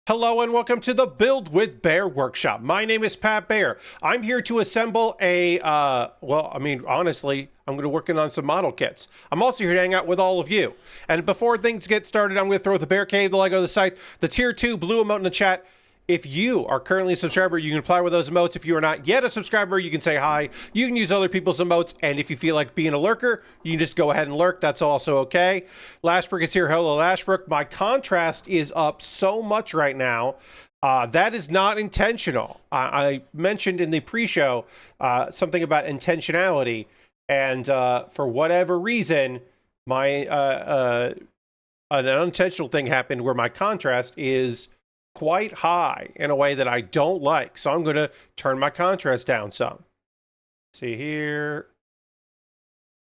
Hello and welcome to the Build with Bear workshop. My name is Pat Bear. I'm here to assemble a, honestly, I'm going to working on some model kits. I'm also here to hang out with all of you. And before things get started, I'm going to throw the Bear Cave, the Lego, the site, the tier 2 blue emote in the chat. If you are currently a subscriber, you can apply with those emotes. If you are not yet a subscriber, you can say hi. You can use other people's emotes. And if you feel like being a lurker, you can just go ahead and lurk. That's also okay. Lashbrook is here. Hello, Lashbrook. My contrast is up so much right now. That is not intentional. I mentioned in the pre-show something about intentionality. And for whatever reason, my an unintentional thing happened where my contrast is quite high in a way that I don't like. So I'm going to turn my contrast down some. See here.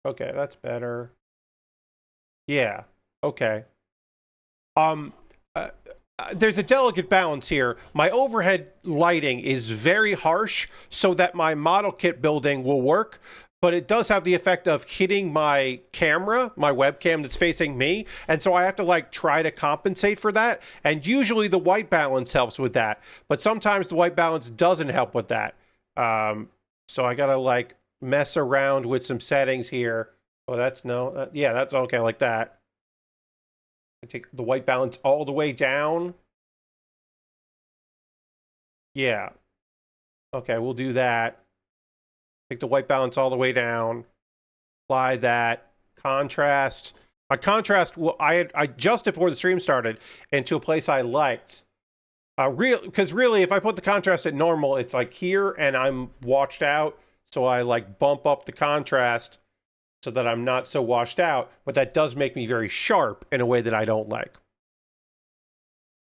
Okay, that's better. Yeah, okay. There's a delicate balance here. My overhead lighting is very harsh so that my model kit building will work, but it does have the effect of hitting my camera, my webcam that's facing me. And so I have to like try to compensate for that. And usually the white balance helps with that, but sometimes the white balance doesn't help with that. So I gotta like mess around with some settings here. Oh, that's no, yeah, that's okay like that. I take the white balance all the way down. Yeah. Okay, we'll do that. Take the white balance all the way down. Apply that. Contrast. My contrast, well, I adjusted before the stream started into a place I liked. Because really, if I put the contrast at normal, it's like here and I'm washed out. So I like bump up the contrast so that I'm not so washed out. But that does make me very sharp in a way that I don't like.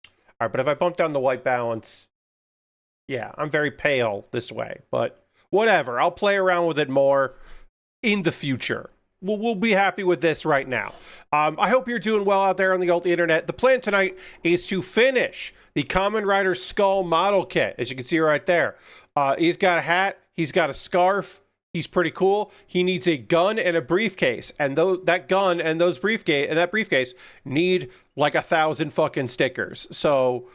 All right, but if I bump down the white balance, yeah, I'm very pale this way. But whatever, I'll play around with it more in the future. We'll be happy with this right now. I hope you're doing well out there on the alt internet. The plan tonight is to finish the Kamen Rider Skull model kit, as you can see right there. He's got a hat, he's got a scarf, he's pretty cool. He needs a gun and a briefcase, and that gun and that briefcase need like 1,000 fucking stickers. So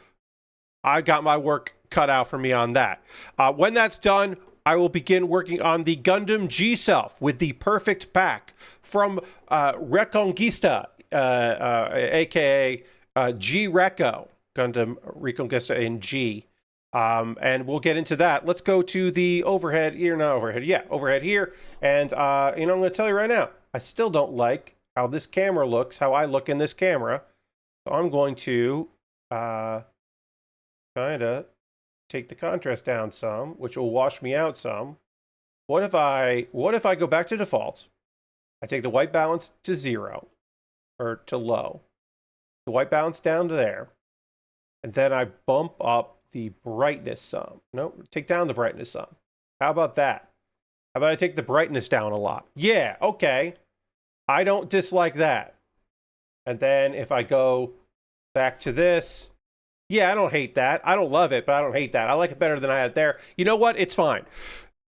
I got my work cut out for me on that. When that's done, I will begin working on the Gundam G-Self with the perfect pack from Reconquista, aka G-Reco, Gundam Reconquista in G. And we'll get into that. Let's go to the overhead here, not overhead, yeah, overhead here. And, I'm going to tell you right now, I still don't like how this camera looks, how I look in this camera. So I'm going to kind of take the contrast down some, which will wash me out some. What if I go back to default? I take the white balance to 0 or to low. The white balance down to there. And then I bump up the brightness some. No, take down the brightness some. How about that? How about I take the brightness down a lot? Yeah, okay. I don't dislike that. And then if I go back to this, yeah, I don't hate that. I don't love it, but I don't hate that. I like it better than I had there. You know what? It's fine.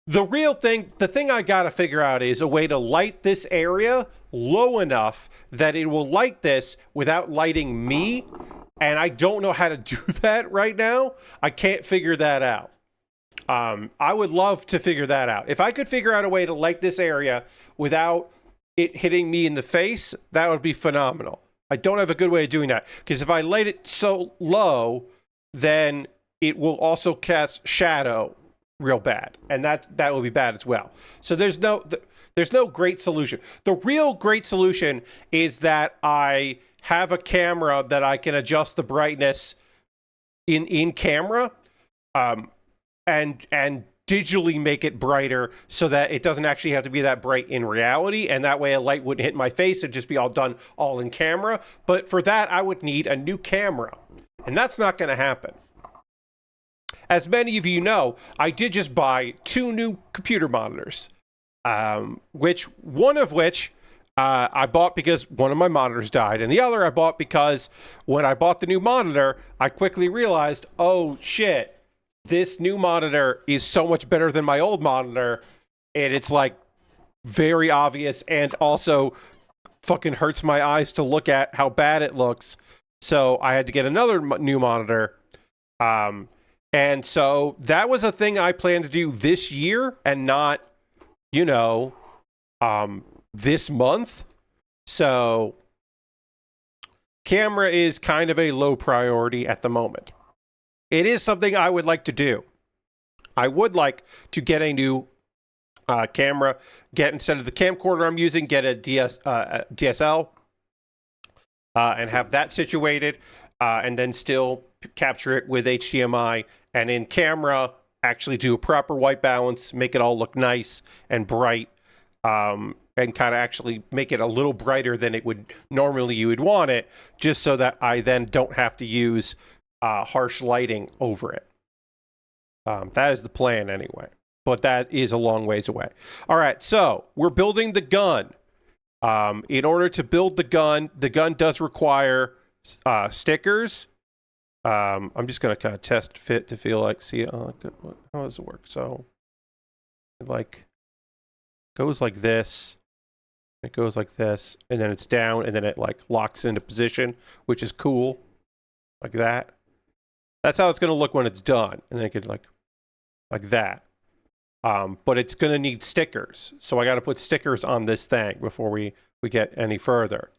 The real thing, the thing I got to figure out is a way to light this area low enough that it will light this without lighting me. And I don't know how to do that right now. I can't figure that out. I would love to figure that out. If I could figure out a way to light this area without it hitting me in the face, that would be phenomenal. I don't have a good way of doing that, because if I light it so low, then it will also cast shadow real bad, and that will be bad as well. So there's no great solution. The real great solution is that I have a camera that I can adjust the brightness in camera, and digitally make it brighter so that it doesn't actually have to be that bright in reality, and that way a light wouldn't hit my face. It'd just be all done all in camera. But for that, I would need a new camera, and that's not going to happen. As many of you know, I did just buy 2 new computer monitors, one of which I bought because one of my monitors died, and the other I bought because when I bought the new monitor, I quickly realized, oh shit, this new monitor is so much better than my old monitor, and it's like very obvious, and also fucking hurts my eyes to look at how bad it looks. So I had to get another new monitor. And so that was a thing I planned to do this year and not, you know, this month. So camera is kind of a low priority at the moment. It is something I would like to do. I would like to get a new camera, get, instead of the camcorder I'm using, get a DSL and have that situated, and then still capture it with HDMI, and in camera actually do a proper white balance, make it all look nice and bright, and kind of actually make it a little brighter than it would normally you would want it, just so that I then don't have to use harsh lighting over it. That is the plan anyway, but that is a long ways away. All right, so we're building the gun. In order to build the gun does require stickers. I'm just going to kind of test fit to feel like, see, how does it work? So it like goes like this, it goes like this, and then it's down, and then it like locks into position, which is cool, like that. That's how it's going to look when it's done, and then it could like that. But it's going to need stickers, so I got to put stickers on this thing before we get any further.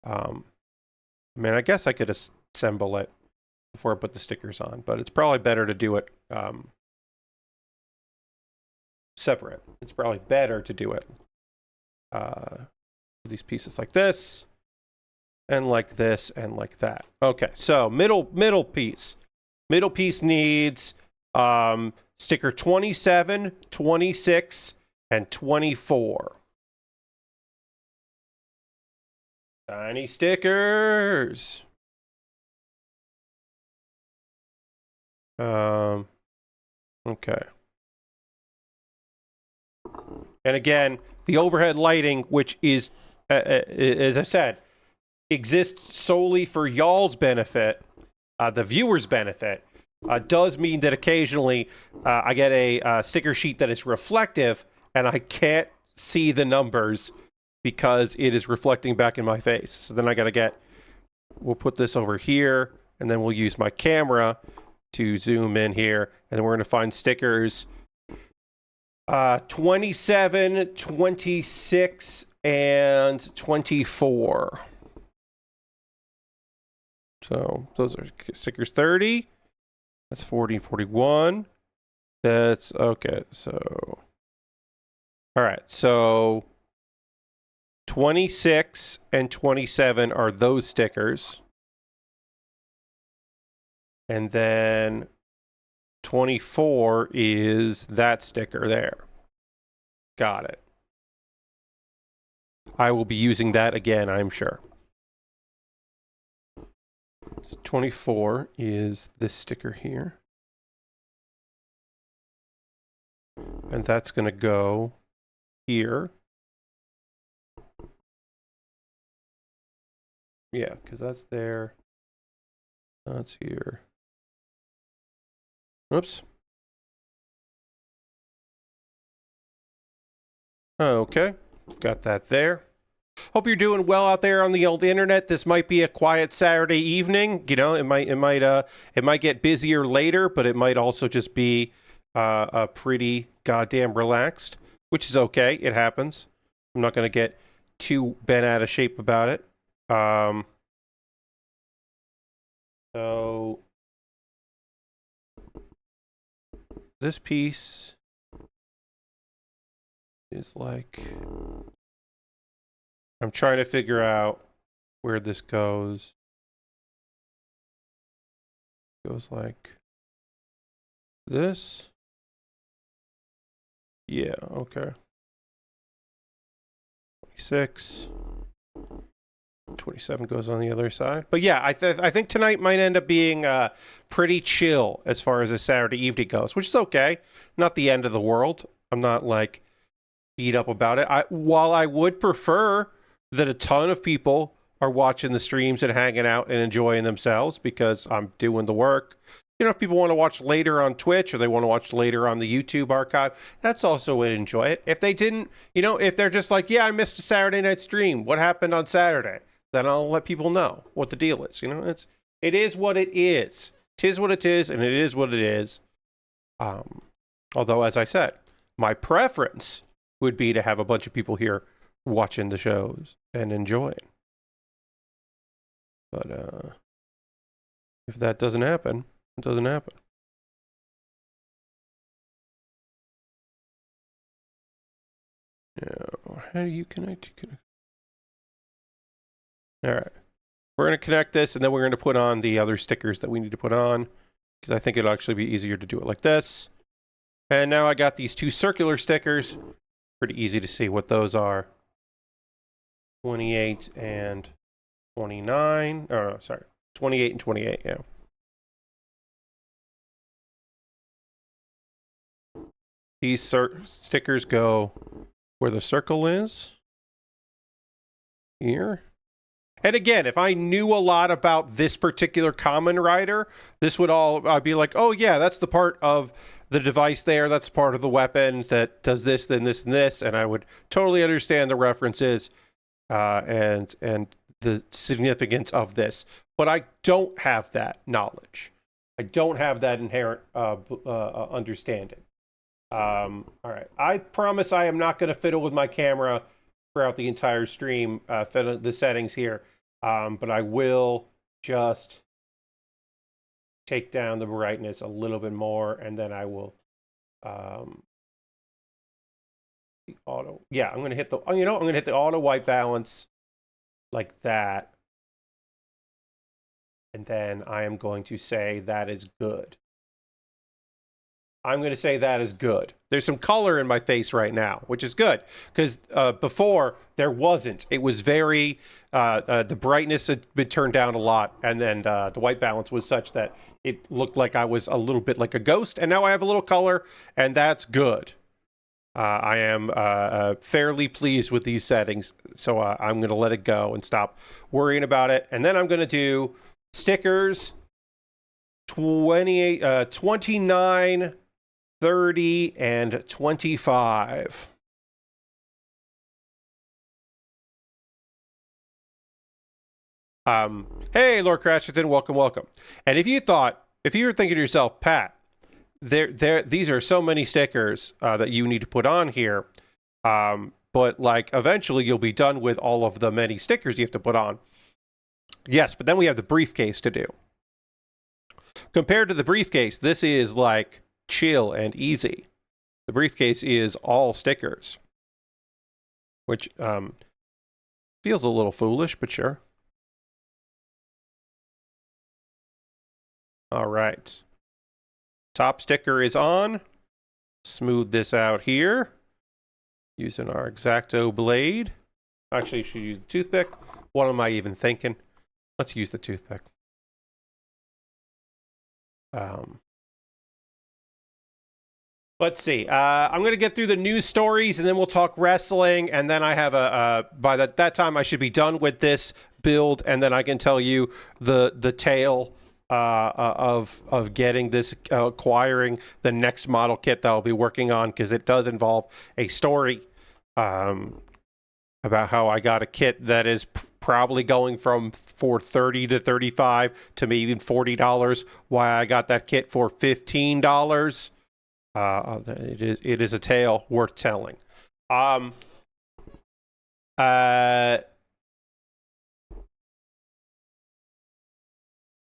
I mean, I guess I could assemble it before I put the stickers on, but it's probably better to do it separate. It's probably better to do it these pieces like this, and like this, and like that. Okay, so middle piece. Middle piece needs sticker 27, 26, and 24. Tiny stickers. Okay. And again, the overhead lighting, which is, as I said, exists solely for y'all's benefit, the viewer's benefit, does mean that occasionally I get a sticker sheet that is reflective, and I can't see the numbers because it is reflecting back in my face. So then I got to we'll put this over here, and then we'll use my camera to zoom in here, and then we're going to find stickers 27, 26, and 24. So those are stickers 30. That's 40, 41. That's okay. So, all right. So 26 and 27 are those stickers. And then 24 is that sticker there. Got it. I will be using that again, I'm sure. So 24 is this sticker here. And that's going to go here. Yeah, because that's there. That's here. Oops. Okay, got that there. Hope you're doing well out there on the old internet. This might be a quiet Saturday evening. You know, it might get busier later, but it might also just be a pretty goddamn relaxed, which is okay. It happens. I'm not going to get too bent out of shape about it. So this piece is like, I'm trying to figure out where this goes. It goes like this. Yeah, okay. 26. 27 goes on the other side. But yeah, I think tonight might end up being pretty chill as far as a Saturday evening goes, which is okay. Not the end of the world. I'm not like beat up about it. While I would prefer that a ton of people are watching the streams and hanging out and enjoying themselves because I'm doing the work. You know, if people want to watch later on Twitch or they want to watch later on the YouTube archive, that's also way to enjoy it. If they didn't, you know, if they're just like, yeah, I missed a Saturday night stream. What happened on Saturday? Then I'll let people know what the deal is. You know, it is what it is. 'tis what it is, and it is what it is. Although, as I said, my preference would be to have a bunch of people here watching the shows and enjoying. But if that doesn't happen, it doesn't happen. Now, how do you connect? All right. We're going to connect this, and then we're going to put on the other stickers that we need to put on, because I think it'll actually be easier to do it like this. And now I got these two circular stickers. Pretty easy to see what those are. 28 and 29. Oh, no, sorry. 28 and 28, yeah. These stickers go where the circle is. Here. And again, if I knew a lot about this particular Kamen Rider, this would all I'd be like, oh yeah, that's the part of the device there. That's part of the weapon that does this, then this, and this. And I would totally understand the references and the significance of this. But I don't have that knowledge. I don't have that inherent understanding. All right. I promise I am not going to fiddle with my camera throughout the entire stream, fiddle the settings here. But I will just take down the brightness a little bit more, and then I will the auto. Yeah, I'm gonna hit the. I'm gonna hit the auto white balance like that, and then I am going to say that is good. I'm going to say that is good. There's some color in my face right now, which is good, because before there wasn't. It was very, the brightness had been turned down a lot, and then the white balance was such that it looked like I was a little bit like a ghost, and now I have a little color, and that's good. I am fairly pleased with these settings, so I'm going to let it go and stop worrying about it, and then I'm going to do stickers 28, 29, 30, and 25. Hey, Lord Cratchington, welcome. And if you were thinking to yourself, Pat, these are so many stickers that you need to put on here, but like eventually you'll be done with all of the many stickers you have to put on. Yes, but then we have the briefcase to do. Compared to the briefcase, this is like chill and easy. The briefcase is all stickers, which feels a little foolish, but sure. All right. Top sticker is on. Smooth this out here using our X-Acto blade. Actually, you should use the toothpick. What am I even thinking? Let's use the toothpick. Let's see. I'm going to get through the news stories, and then we'll talk wrestling, and then I have by that time I should be done with this build, and then I can tell you the tale of getting this, acquiring the next model kit that I'll be working on, because it does involve a story about how I got a kit that is probably going from for $30 to $35 to maybe even $40. Why I got that kit for $15. It is a tale worth telling.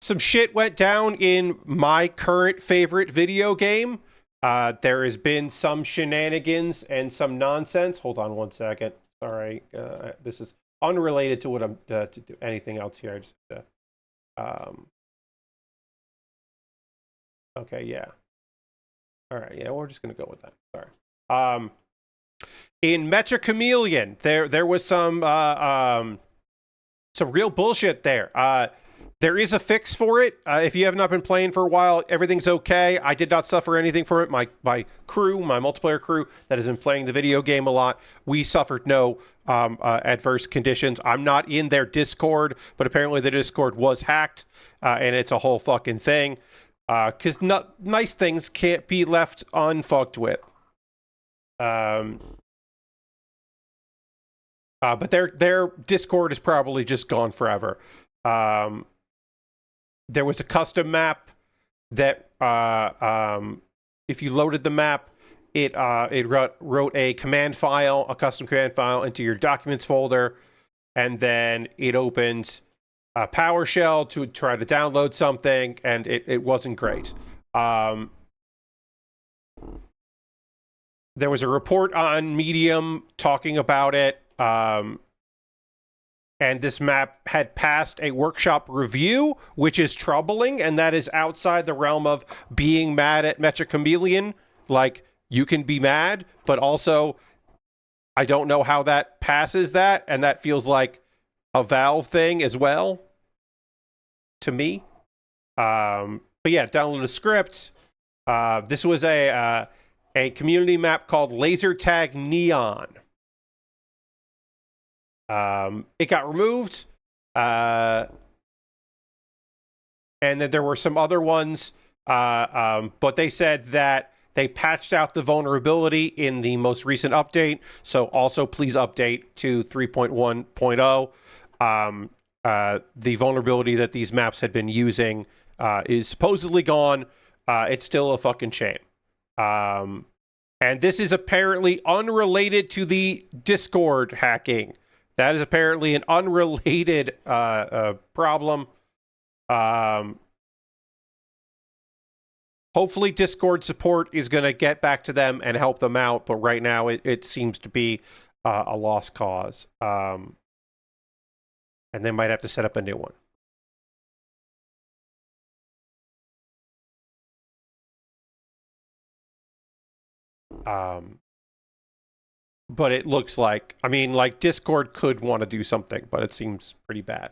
Some shit went down in my current favorite video game. There has been some shenanigans and some nonsense. Hold on one second. Sorry, this is unrelated to what I'm to do anything else here. I just okay, yeah. All right, yeah, we're just gonna go with that. Sorry. In Mecha Chameleon, there was some real bullshit there. There is a fix for it. If you have not been playing for a while, everything's okay. I did not suffer anything from it. My crew, my multiplayer crew that has been playing the video game a lot, we suffered no adverse conditions. I'm not in their Discord, but apparently the Discord was hacked, and it's a whole fucking thing. Because nice things can't be left unfucked with. But their Discord is probably just gone forever. There was a custom map that if you loaded the map, it wrote a command file, a custom command file, into your documents folder, and then it opened PowerShell to try to download something, and it wasn't great. There was a report on Medium talking about it, and this map had passed a workshop review, which is troubling, and that is outside the realm of being mad at Mecha Chameleon. Like, you can be mad, but also, I don't know how that passes that, and that feels like a Valve thing as well, to me. But yeah, download a script. This was a community map called Laser Tag Neon. It got removed, and then there were some other ones, but they said that they patched out the vulnerability in the most recent update, so also please update to 3.1.0. The vulnerability that these maps had been using is supposedly gone. It's still a fucking shame. And this is apparently unrelated to the Discord hacking. That is apparently an unrelated problem. Hopefully Discord support is going to get back to them and help them out, but right now it seems to be a lost cause. And they might have to set up a new one. But it looks like, I mean, like, Discord could want to do something, but it seems pretty bad.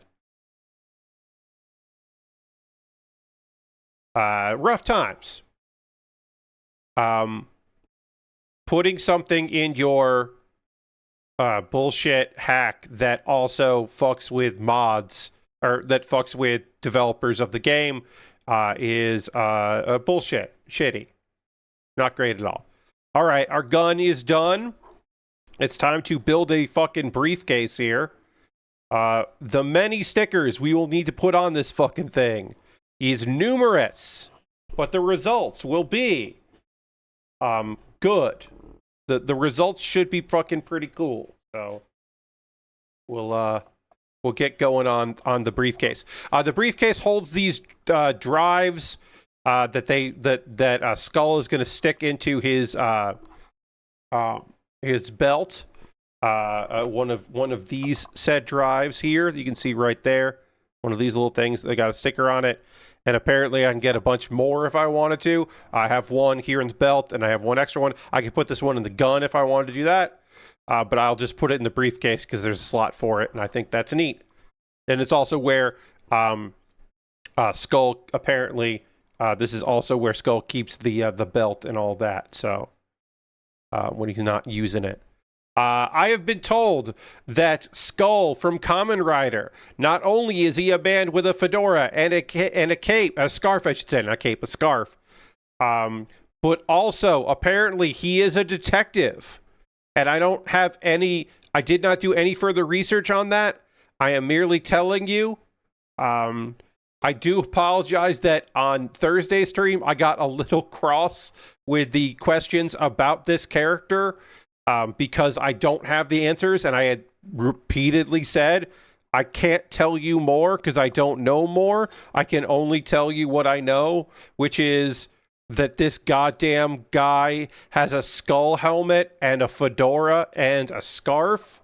Rough times. Putting something in your bullshit hack that also fucks with mods, or that fucks with developers of the game, is bullshit. Shitty. Not great at all. All right, our gun is done. It's time to build a fucking briefcase here. The many stickers we will need to put on this fucking thing is numerous, but the results will be good. The results should be fucking pretty cool. So we'll get going on the briefcase. The briefcase holds these drives that Skull is going to stick into his belt. One of these said drives here that you can see right there. One of these little things, they got a sticker on it. And apparently I can get a bunch more if I wanted to. I have one here in the belt, and I have one extra one. I could put this one in the gun if I wanted to do that. But I'll just put it in the briefcase because there's a slot for it, and I think that's neat. And it's also where Skull, apparently, this is also where Skull keeps the belt and all that. So when he's not using it. I have been told that Skull from Kamen Rider, not only is he a man with a fedora and a cape, a scarf, I should say, not a cape, a scarf, but also apparently he is a detective. And I did not do any further research on that. I am merely telling you. I do apologize that on Thursday's stream, I got a little cross with the questions about this character. Because I don't have the answers, and I had repeatedly said, I can't tell you more because I don't know more. I can only tell you what I know, which is that this goddamn guy has a skull helmet and a fedora and a scarf.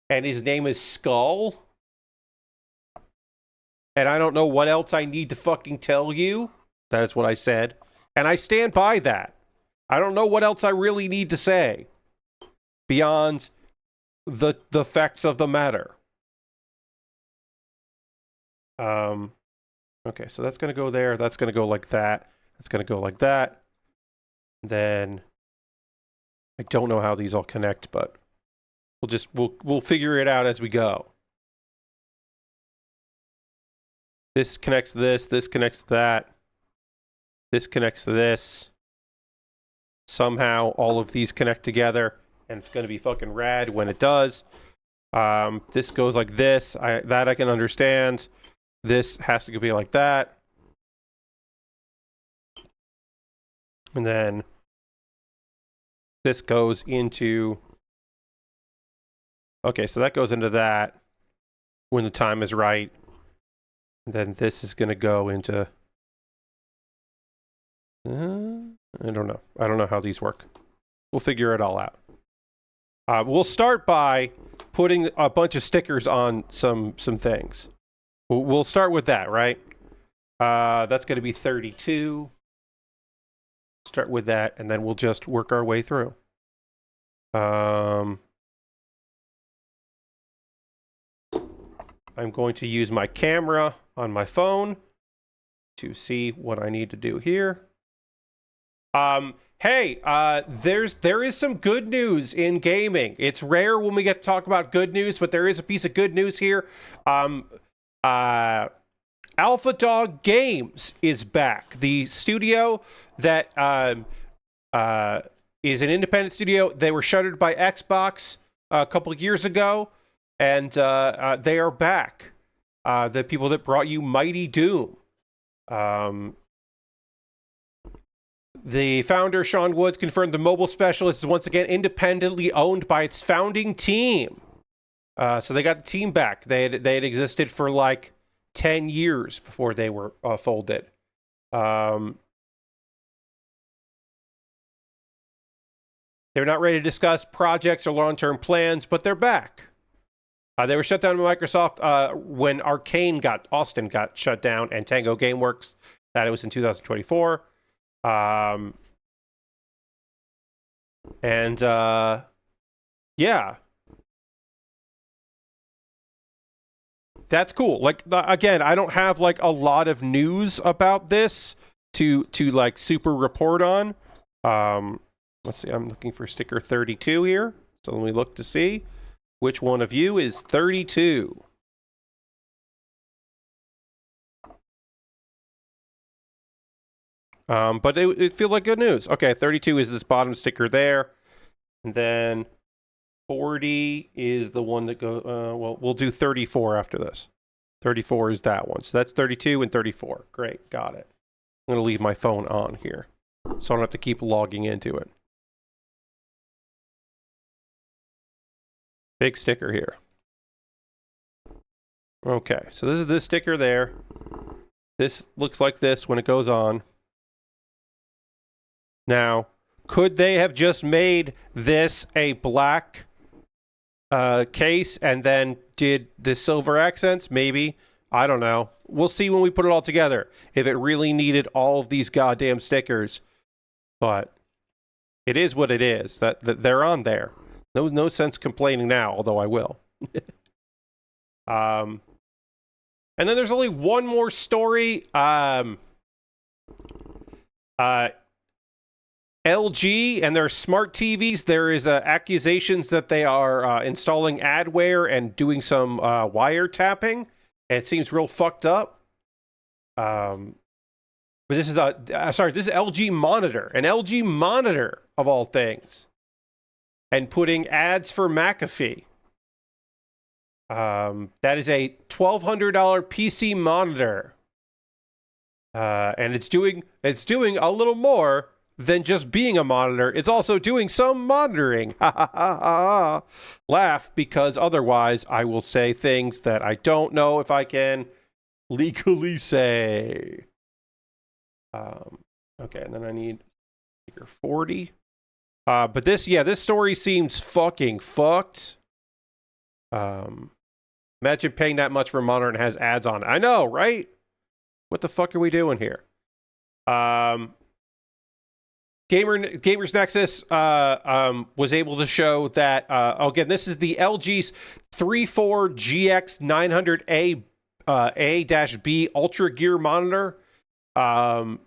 And his name is Skull. And I don't know what else I need to fucking tell you. That is what I said. And I stand by that. I don't know what else I really need to say beyond the facts of the matter. Okay, so that's going to go there. That's going to go like that. That's going to go like that. Then I don't know how these all connect, but we'll figure it out as we go. This connects to this. This connects to that. This connects to this. Somehow all of these connect together, and it's going to be fucking rad when it does. This goes like this. That I can understand. This has to be like that. And then this goes into... Okay, so that goes into that when the time is right. And then this is going to go into... I don't know. I don't know how these work. We'll figure it all out. We'll start by putting a bunch of stickers on some things. We'll start with that, right? That's going to be 32. Start with that, and then we'll just work our way through. I'm going to use my camera on my phone to see what I need to do here. Hey, there is some good news in gaming. It's rare when we get to talk about good news, but there is a piece of good news here. Alpha Dog Games is back. The studio that is an independent studio. They were shuttered by Xbox a couple of years ago, and they are back. The people that brought you Mighty Doom. The founder, Sean Woods, confirmed the mobile specialist is once again independently owned by its founding team. So they got the team back. They had existed for like 10 years before they were folded. They're not ready to discuss projects or long-term plans, but they're back. They were shut down by Microsoft when Austin got shut down, and Tango Gameworks. That it was in 2024. Yeah. That's cool. Like, again, I don't have like a lot of news about this to like super report on. Let's see, I'm looking for sticker 32 here. So let me look to see which one of you is 32. But it feels like good news. Okay, 32 is this bottom sticker there. And then 40 is the one that goes... well, we'll do 34 after this. 34 is that one. So that's 32 and 34. Great, got it. I'm going to leave my phone on here, so I don't have to keep logging into it. Big sticker here. Okay, so this is this sticker there. This looks like this when it goes on. Now, could they have just made this a black case and then did the silver accents? Maybe. I don't know. We'll see when we put it all together if it really needed all of these goddamn stickers. But it is what it is. That they're on there. No sense complaining now, although I will. And then there's only one more story. LG and their smart TVs, there is accusations that they are installing adware and doing some wiretapping. And it seems real fucked up. But this is this is LG Monitor, an LG Monitor of all things, and putting ads for McAfee. That is a $1,200 PC monitor, and it's doing a little more than just being a monitor. It's also doing some monitoring. Ha ha ha ha. Laugh, because otherwise I will say things that I don't know if I can legally say. Okay, and then I need figure 40. But this story seems fucking fucked. Imagine paying that much for a monitor and it has ads on it. I know, right? What the fuck are we doing here? Gamers Nexus was able to show that, again, this is the LG's 34GX900A A-B Ultra Gear monitor. So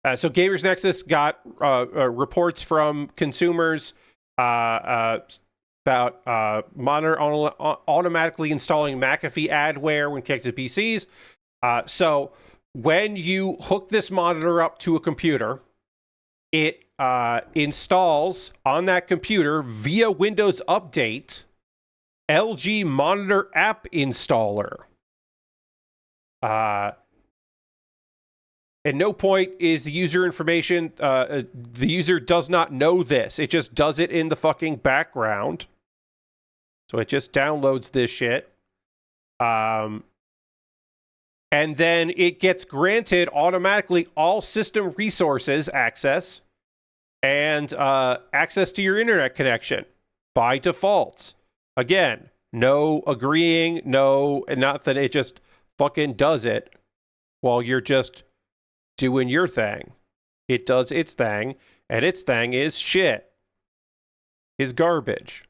Gamers Nexus got reports from consumers about monitor automatically installing McAfee adware when connected to PCs. So when you hook this monitor up to a computer, it installs on that computer via Windows Update LG Monitor App Installer. At no point is the user information, the user does not know this. It just does it in the fucking background. So it just downloads this shit. And then it gets granted automatically all system resources access and access to your internet connection by default. Again, no agreeing, no nothing. It just fucking does it while you're just doing your thing. It does its thing, and its thing is shit. Is garbage.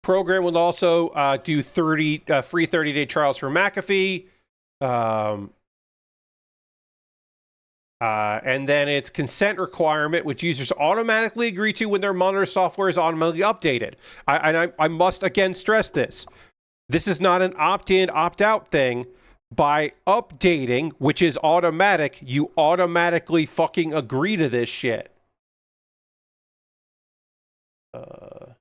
Program will also do free 30-day trials for McAfee. And then it's consent requirement, which users automatically agree to when their monitor software is automatically updated. I must again stress this. This is not an opt-in, opt-out thing. By updating, which is automatic, you automatically fucking agree to this shit. Sorry,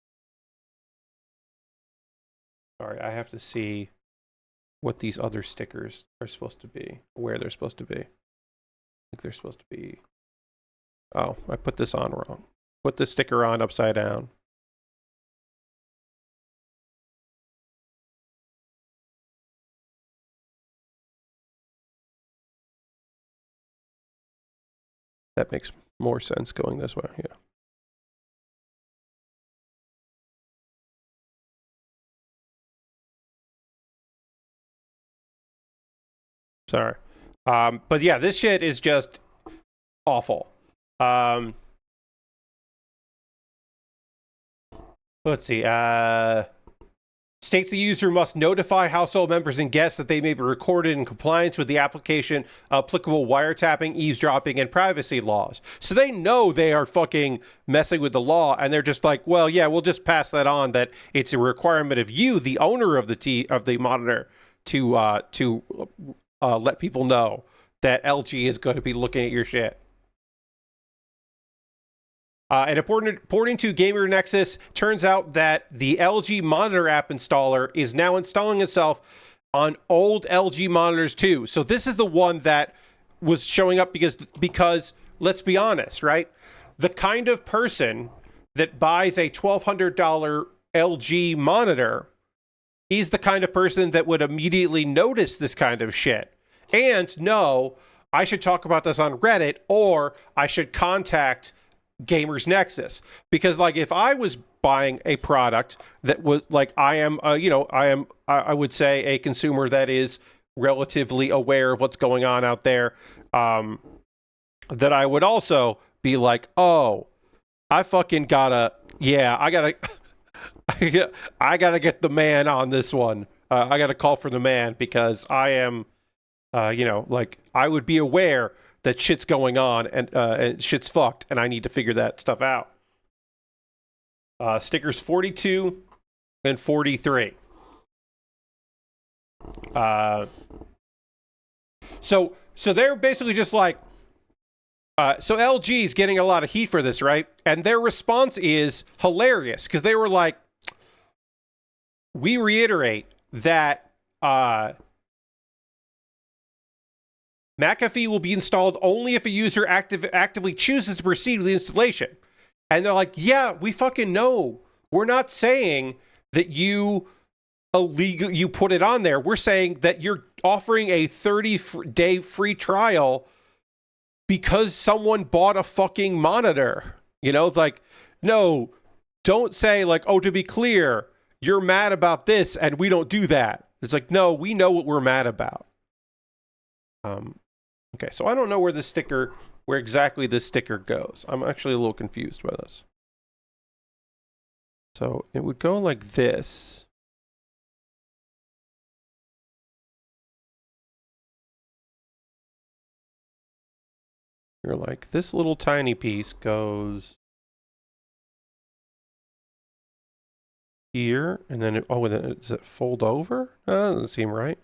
I have to see what these other stickers are supposed to be, where they're supposed to be. I think they're supposed to be... Oh, I put this on wrong. Put the sticker on upside down. That makes more sense going this way, yeah. Sorry. But yeah, this shit is just awful. Let's see. States the user must notify household members and guests that they may be recorded in compliance with the application applicable wiretapping, eavesdropping, and privacy laws. So they know they are fucking messing with the law, and they're just like, well, yeah, we'll just pass that on, that it's a requirement of you, the owner of the monitor, to let people know that LG is going to be looking at your shit. And according to Gamer Nexus, turns out that the LG monitor app installer is now installing itself on old LG monitors too. So this is the one that was showing up because let's be honest, right? The kind of person that buys a $1,200 LG monitor is the kind of person that would immediately notice this kind of shit and know, I should talk about this on Reddit, or I should contact Gamers Nexus. Because like, if I was buying a product that was like, I would say a consumer that is relatively aware of what's going on out there, that I would also be like, oh, I fucking gotta I gotta get the man on this one. I gotta call for the man, because I am like, I would be aware that shit's going on and shit's fucked, and I need to figure that stuff out. Stickers 42 and 43. So they're basically just like, so LG is getting a lot of heat for this, right? And their response is hilarious, because they were like, we reiterate that McAfee will be installed only if a user actively chooses to proceed with the installation. And they're like, yeah, we fucking know. We're not saying that you put it on there. We're saying that you're offering a 30-day free trial because someone bought a fucking monitor. It's like, no, don't say like, oh, to be clear, you're mad about this and we don't do that. It's like, no, we know what we're mad about. Okay, so I don't know where exactly this sticker goes. I'm actually a little confused by this. So it would go like this. You're like, this little tiny piece goes here, and then does it fold over? That doesn't seem right.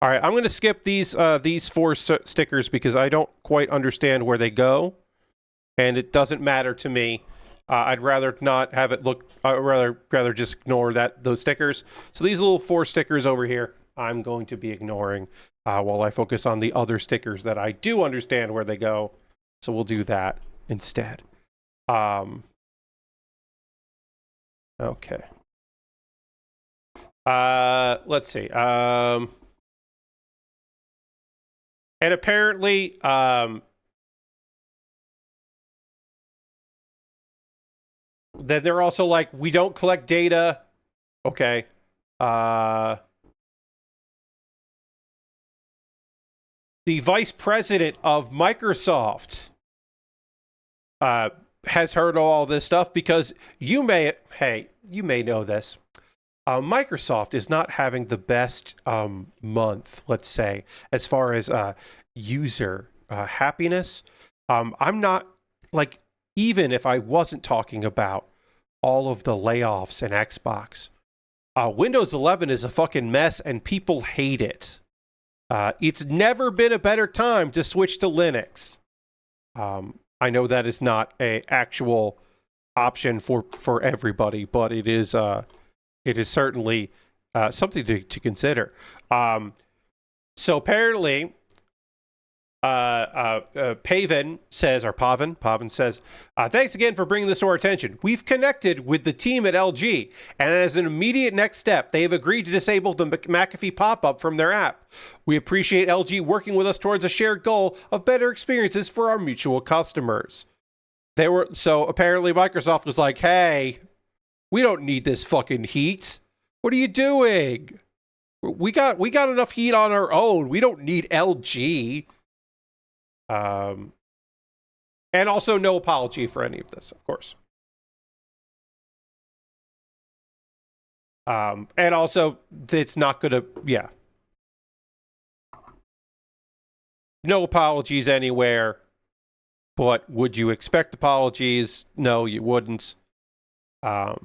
All right, I'm going to skip these four stickers because I don't quite understand where they go, and it doesn't matter to me. I'd rather not have it look. Rather just ignore those stickers. So these little 4 stickers over here, I'm going to be ignoring while I focus on the other stickers that I do understand where they go. So we'll do that instead. Okay. Let's see. And apparently, then they're also like, we don't collect data. Okay. The vice president of Microsoft has heard all this stuff because you may know this. Microsoft is not having the best month, let's say, as far as user happiness. I'm not, like, even if I wasn't talking about all of the layoffs in Xbox, Windows 11 is a fucking mess and people hate it. It's never been a better time to switch to Linux. I know that is not an actual option for everybody, but it is certainly something to consider. So apparently, Pavan says, thanks again for bringing this to our attention. We've connected with the team at LG, and as an immediate next step, they have agreed to disable the McAfee pop-up from their app. We appreciate LG working with us towards a shared goal of better experiences for our mutual customers. So apparently Microsoft was like, hey, we don't need this fucking heat. What are you doing? We got enough heat on our own. We don't need LG. And also no apology for any of this, of course. And also, it's not gonna, no apologies anywhere, but would you expect apologies? No, you wouldn't. But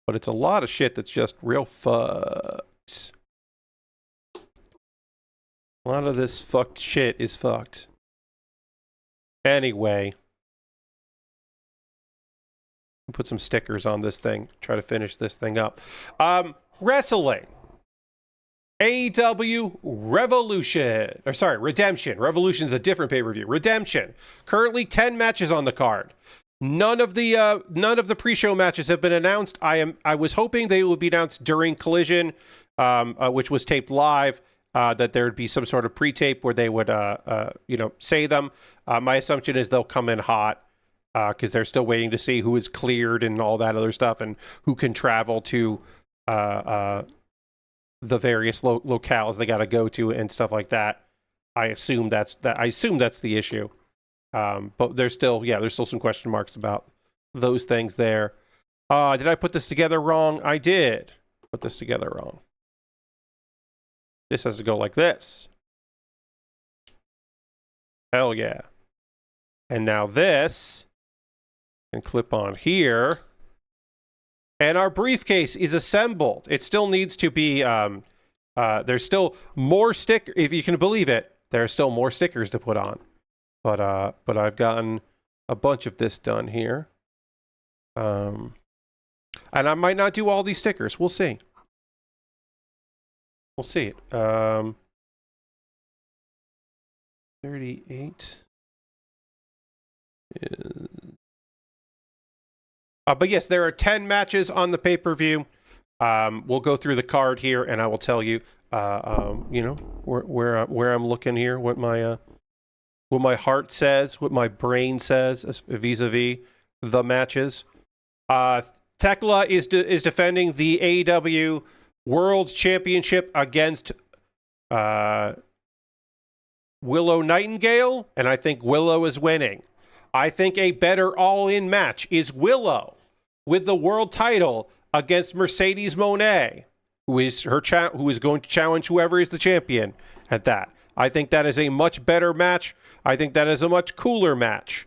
it's a lot of shit that's just real fucked. A lot of this fucked shit is fucked. Anyway, put some stickers on this thing. Try to finish this thing up. Wrestling. AEW Revolution. Redemption. Revolution's a different pay-per-view. Redemption. Currently 10 matches on the card. None of the pre-show matches have been announced. I was hoping they would be announced during Collision, which was taped live. That there would be some sort of pre-tape where they would, say them. My assumption is they'll come in hot because they're still waiting to see who is cleared and all that other stuff and who can travel to the various locales they got to go to and stuff like that. I assume that's the issue. But there's still some question marks about those things there. Did I put this together wrong? I did put this together wrong. This has to go like this. Hell yeah. And now this can clip on here. And our briefcase is assembled. It still needs to be, there's still more if you can believe it, there are still more stickers to put on. But I've gotten a bunch of this done here. And I might not do all these stickers. We'll see. We'll see it. 38. But yes, there are 10 matches on the pay-per-view. We'll go through the card here, and I will tell you, where I'm looking here, what my heart says, what my brain says vis-a-vis the matches. Tekla is defending the AEW World Championship against Willow Nightingale, and I think Willow is winning. I think a better all-in match is Willow with the world title against Mercedes Moné, who is going to challenge whoever is the champion at that. I think that is a much better match. I think that is a much cooler match.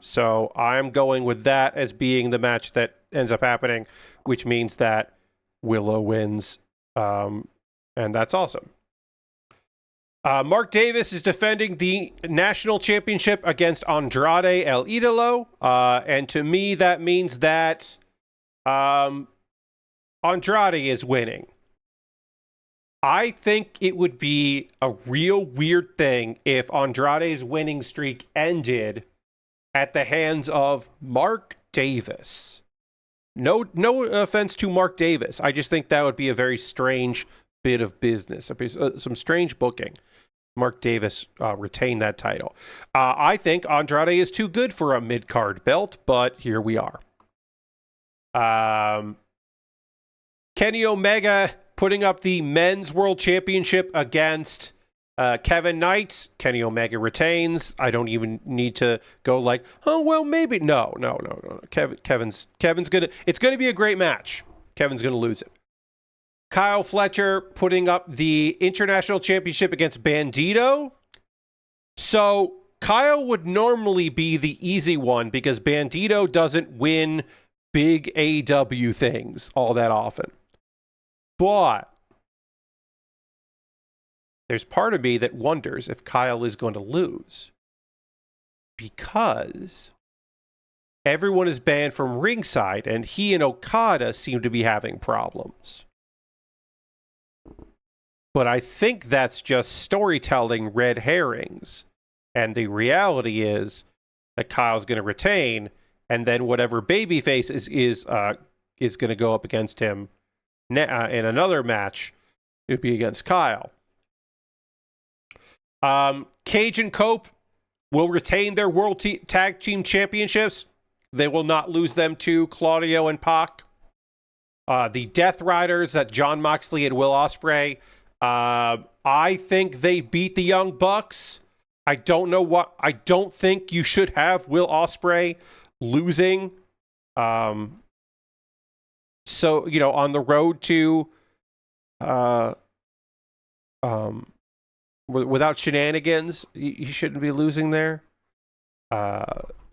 So I'm going with that as being the match that ends up happening, which means that Willow wins, and that's awesome. Mark Davis is defending the national championship against Andrade El Idolo. And to me, that means that Andrade is winning. I think it would be a real weird thing if Andrade's winning streak ended at the hands of Mark Davis. No offense to Mark Davis. I just think that would be a very strange bit of business, some strange booking. Mark Davis retained that title. I think Andrade is too good for a mid-card belt, but here we are. Kenny Omega putting up the men's world championship against Kevin Knight. Kenny Omega retains. I don't even need to go like, oh, well, maybe. No. Kevin's gonna, it's gonna be a great match. Kevin's gonna lose it. Kyle Fletcher putting up the international championship against Bandito. So Kyle would normally be the easy one because Bandito doesn't win big AEW things all that often. But there's part of me that wonders if Kyle is going to lose because everyone is banned from ringside and he and Okada seem to be having problems. But I think that's just storytelling red herrings. And the reality is that Kyle's going to retain, and then whatever babyface is going to go up against him in another match, it would be against Kyle. Cage and Cope will retain their World Tag Team Championships. They will not lose them to Claudio and Pac. The Death Riders, that Jon Moxley and Will Ospreay, I think they beat the Young Bucks. I don't think you should have Will Ospreay losing. So, on the road to without shenanigans, he shouldn't be losing there.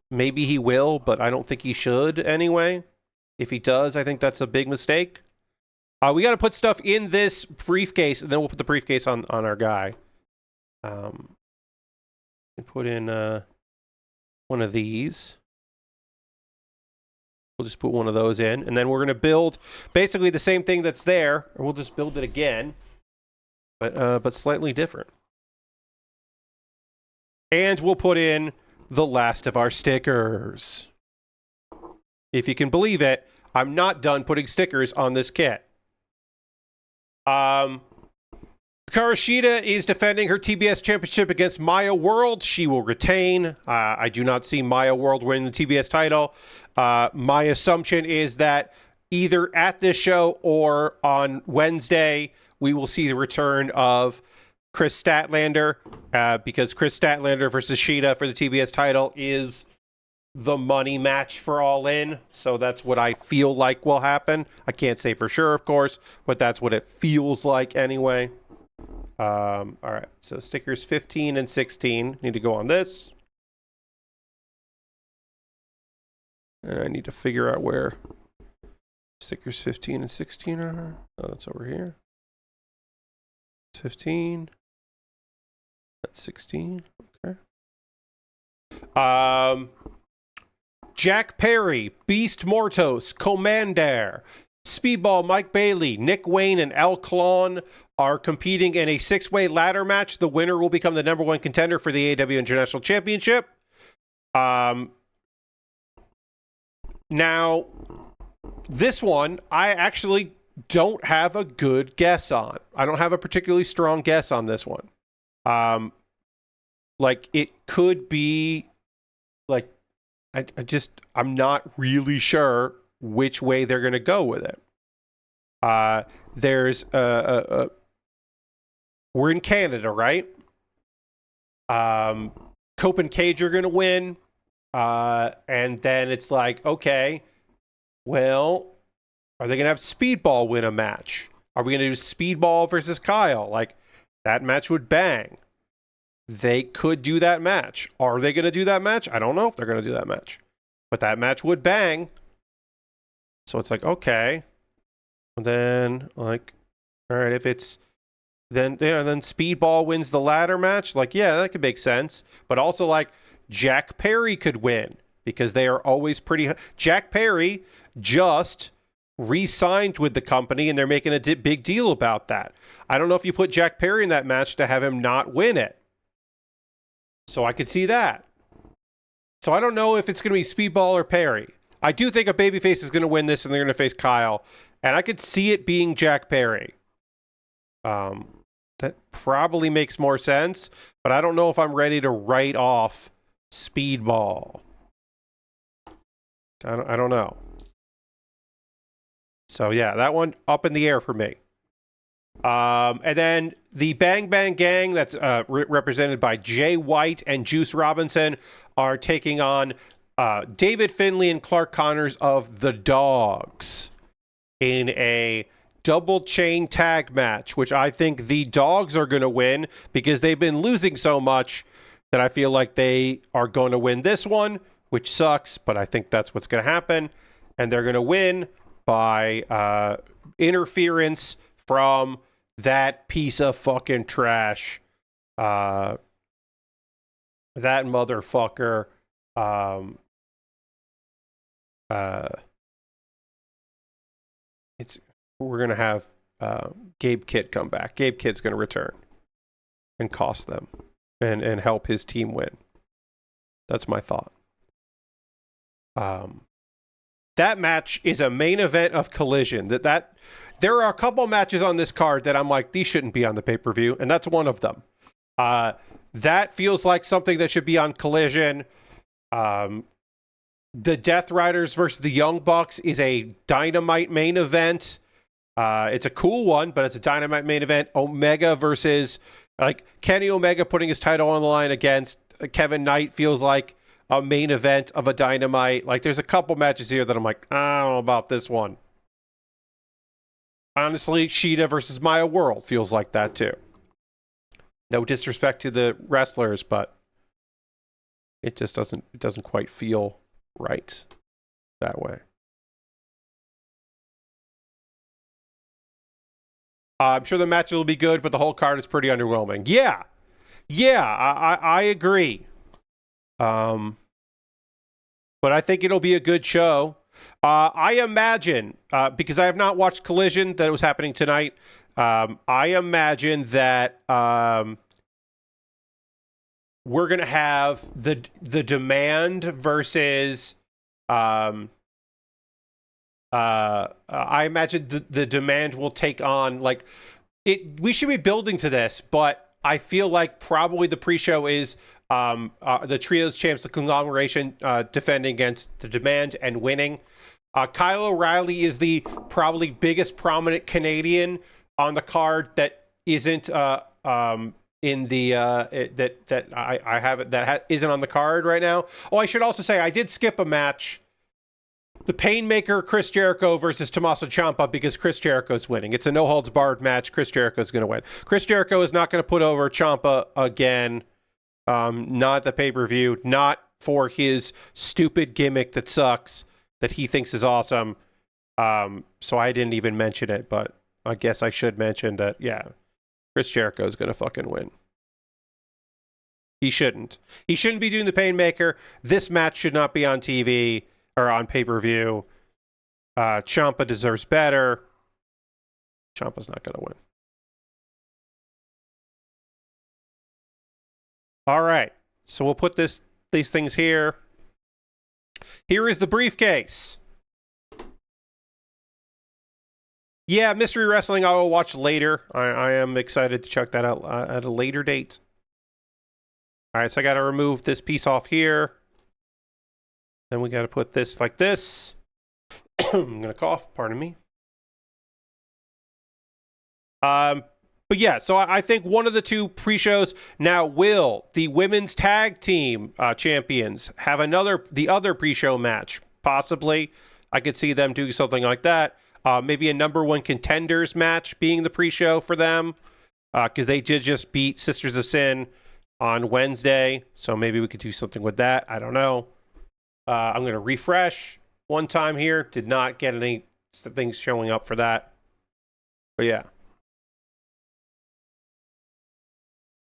Maybe he will, but I don't think he should anyway. If he does, I think that's a big mistake. We got to put stuff in this briefcase, and then we'll put the briefcase on our guy. Put in one of these. We'll just put one of those in, and then we're going to build basically the same thing that's there, or we'll just build it again, but slightly different. And we'll put in the last of our stickers. If you can believe it, I'm not done putting stickers on this kit. Hikaru Shida is defending her TBS championship against Maya World. She will retain. I do not see Maya World winning the TBS title. My assumption is that either at this show or on Wednesday, we will see the return of Chris Statlander, because Chris Statlander versus Shida for the TBS title is the money match for All In. So that's what I feel like will happen. I can't say for sure, of course, but that's what it feels like anyway. All right, so stickers 15 and 16 need to go on this. And I need to figure out where stickers 15 and 16 are. Oh, that's over here. 15. That's 16. Okay. Jack Perry, Beast Mortos, Commander, Speedball Mike Bailey, Nick Wayne, and Al Klon are competing in a 6-way ladder match. The winner will become the number 1 contender for the AEW International Championship. Now, this one, I actually don't have a good guess on. I don't have a particularly strong guess on this one. It could be, I'm not really sure which way they're going to go with it. We're in Canada, right? Cope and Cage are going to win. And then it's like, okay, well, are they going to have Speedball win a match? Are we going to do Speedball versus Kyle? That match would bang. They could do that match. Are they going to do that match? I don't know if they're going to do that match. But that match would bang. So it's like, okay. And then, all right, if it's then Speedball wins the ladder match. Like, yeah, that could make sense. But also, like, Jack Perry could win because they are always pretty. Jack Perry just re-signed with the company, and they're making a big deal about that. I don't know if you put Jack Perry in that match to have him not win it. So I could see that. So I don't know if it's going to be Speedball or Perry. I do think a babyface is going to win this, and they're going to face Kyle. And I could see it being Jack Perry. That probably makes more sense, but I don't know if I'm ready to write off Speedball. I don't know. So yeah, that one up in the air for me. And then the Bang Bang Gang, that's represented by Jay White and Juice Robinson, are taking on David Finlay and Clark Connors of the Dogs in a double chain tag match, which I think the Dogs are going to win because they've been losing so much that I feel like they are going to win this one, which sucks, but I think that's what's going to happen. And they're going to win by interference from that piece of fucking trash. That motherfucker. We're gonna have Gabe Kidd come back. Gabe Kidd's gonna return and cost them and help his team win. That's my thought. That match is a main event of Collision. That there are a couple matches on this card that I'm like, these shouldn't be on the pay-per-view, and that's one of them. That feels like something that should be on Collision. The Death Riders versus the Young Bucks is a Dynamite main event. It's a cool one, but it's a Dynamite main event. Omega versus, like, Kenny Omega putting his title on the line against Kevin Knight feels like a main event of a Dynamite. Like, there's a couple matches here that I'm like, I don't know about this one. Honestly, Sheeta versus Maya World feels like that too. No disrespect to the wrestlers, but it just doesn't quite feel right that way. I'm sure the matches will be good, but the whole card is pretty underwhelming. Yeah, I agree. But I think it'll be a good show. I imagine, because I have not watched Collision that was happening tonight, I imagine that we're going to have the Demand versus... I imagine the Demand will take on, like... We should be building to this, but I feel like probably the pre-show is... the Trios Champs, the conglomeration, defending against the Demand and winning. Kyle O'Reilly is the probably biggest prominent Canadian on the card that isn't in the that I have it isn't on the card right now. Oh, I should also say I did skip a match. The Painmaker, Chris Jericho versus Tommaso Ciampa, because Chris Jericho's winning. It's a no holds barred match. Chris Jericho's going to win. Chris Jericho is not going to put over Ciampa again. Not the pay-per-view, not for his stupid gimmick that sucks, that he thinks is awesome. So I didn't even mention it, but I guess I should mention that, yeah, Chris Jericho is going to fucking win. He shouldn't. He shouldn't be doing the Painmaker. This match should not be on TV or on pay-per-view. Ciampa deserves better. Ciampa's not going to win. All right, so we'll put these things here. Here is the briefcase. Yeah, Mystery Wrestling I will watch later. I am excited to check that out at a later date. All right, so I got to remove this piece off here. Then we got to put this like this. I'm going to cough, pardon me. But yeah, so I think one of the two pre-shows now will the women's tag team champions have the other pre-show match. Possibly, I could see them doing something like that. Maybe a number one contenders match being the pre-show for them, because they did just beat Sisters of Sin on Wednesday. So maybe we could do something with that. I don't know. I'm going to refresh one time here. Did not get any things showing up for that. But yeah.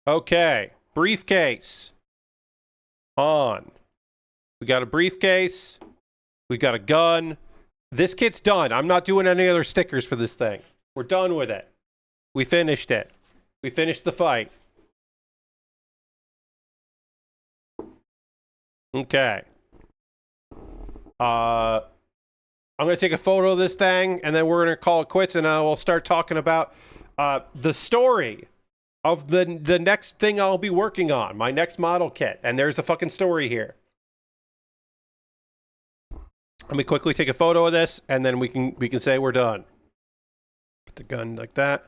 Okay, briefcase. On. We got a briefcase. We got a gun. This kit's done. I'm not doing any other stickers for this thing. We're done with it. We finished it. We finished the fight. Okay. I'm going to take a photo of this thing, and then we're going to call it quits, and we'll start talking about the story of the next thing I'll be working on, my next model kit. And there's a fucking story here. Let me quickly take a photo of this, and then we can say we're done. Put the gun like that.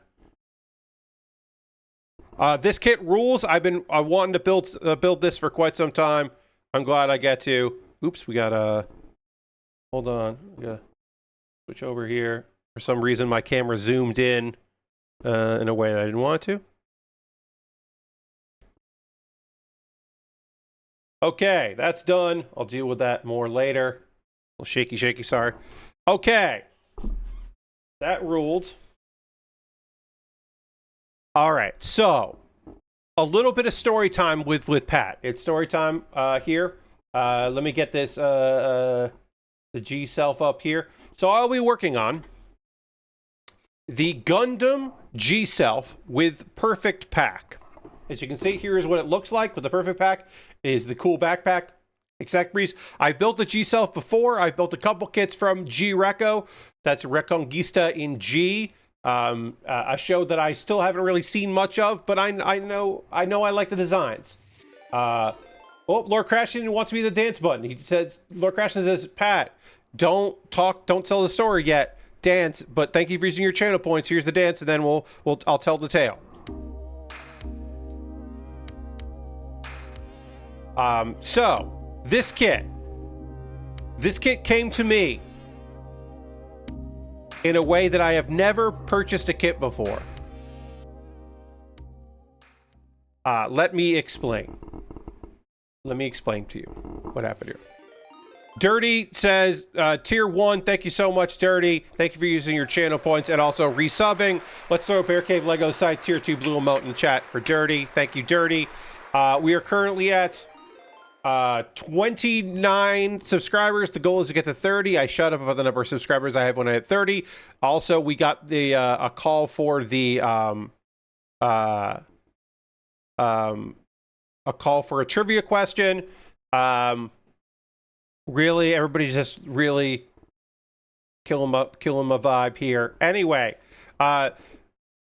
This kit rules. I've been wanting to build this for quite some time. I'm glad I get to. Oops, we got hold on. We gotta switch over here. For some reason, my camera zoomed in a way that I didn't want it to. Okay, that's done. I'll deal with that more later. A little shaky, sorry. Okay. That ruled. All right, so a little bit of story time with Pat. It's story time here. Let me get this the G self up here. So I'll be working on the Gundam G self with perfect pack. As you can see, here is what it looks like with the perfect pack. It is the cool backpack. Accessories. I've built the G self before. I've built a couple kits from G Reco. That's Reconquista in G. A show that I still haven't really seen much of, but I know I like the designs. Oh, Lord Crashington wants me to dance button. He says, Lord Crashington says, Pat, don't tell the story yet. Dance, but thank you for using your channel points. Here's the dance, and then I'll tell the tale. So this kit came to me in a way that I have never purchased a kit before. Let me explain. Let me explain to you what happened here. Dirty says, tier 1, thank you so much, Dirty. Thank you for using your channel points and also resubbing. Let's throw a Bear Cave Lego side tier 2 blue emote in the chat for Dirty. Thank you, Dirty. We are currently at 29 subscribers. The goal is to get to 30. I shut up about the number of subscribers I have when I had 30. Also, we got the a call for the a call for a trivia question. Really, everybody's just really killing my vibe here. Anyway, I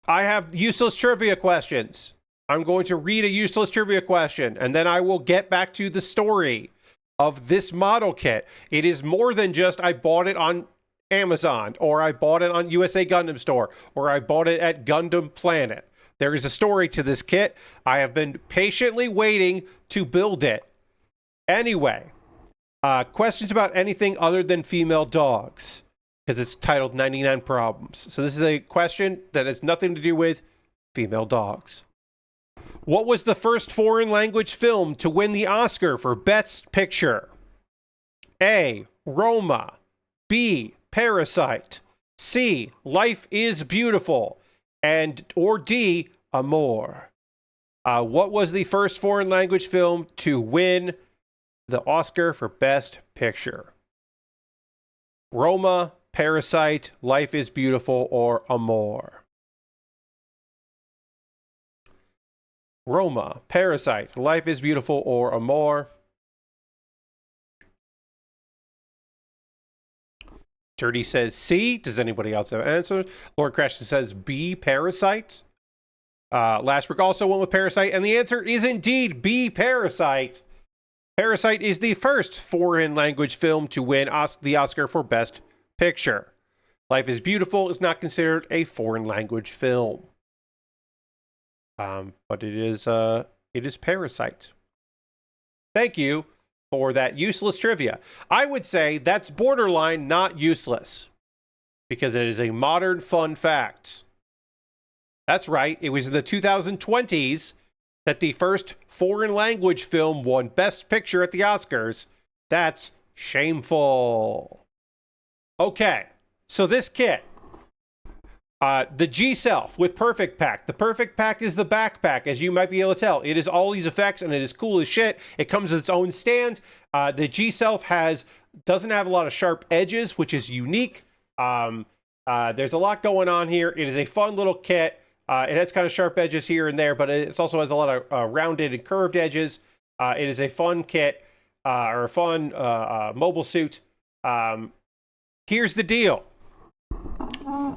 have useless trivia questions. I'm going to read a useless trivia question, and then I will get back to the story of this model kit. It is more than just I bought it on Amazon, or I bought it on USA Gundam Store, or I bought it at Gundam Planet. There is a story to this kit. I have been patiently waiting to build it. Anyway, questions about anything other than female dogs, because it's titled 99 Problems. So this is a question that has nothing to do with female dogs. What was the first foreign language film to win the Oscar for Best Picture? A. Roma. B. Parasite. C. Life is Beautiful. Or D. Amour. What was the first foreign language film to win the Oscar for Best Picture? Roma, Parasite, Life is Beautiful, or Amour? Roma, Parasite, Life is Beautiful, or Amour? Dirty says C. Does anybody else have answers? Lord Crash says B, Parasite. Lashbrook also went with Parasite, and the answer is indeed B, Parasite. Parasite is the first foreign language film to win the Oscar for Best Picture. Life is Beautiful is not considered a foreign language film. But it is Parasite. Thank you for that useless trivia. I would say that's borderline not useless, because it is a modern fun fact. That's right. It was in the 2020s that the first foreign language film won Best Picture at the Oscars. That's shameful. Okay, so this kit. The G Self with Perfect Pack. The Perfect Pack is the backpack, as you might be able to tell. It is all these effects, and it is cool as shit. It comes with its own stand. The G Self doesn't have a lot of sharp edges, which is unique. There's a lot going on here. It is a fun little kit. It has kind of sharp edges here and there, but it also has a lot of rounded and curved edges. It is a fun kit, or a fun mobile suit. Here's the deal.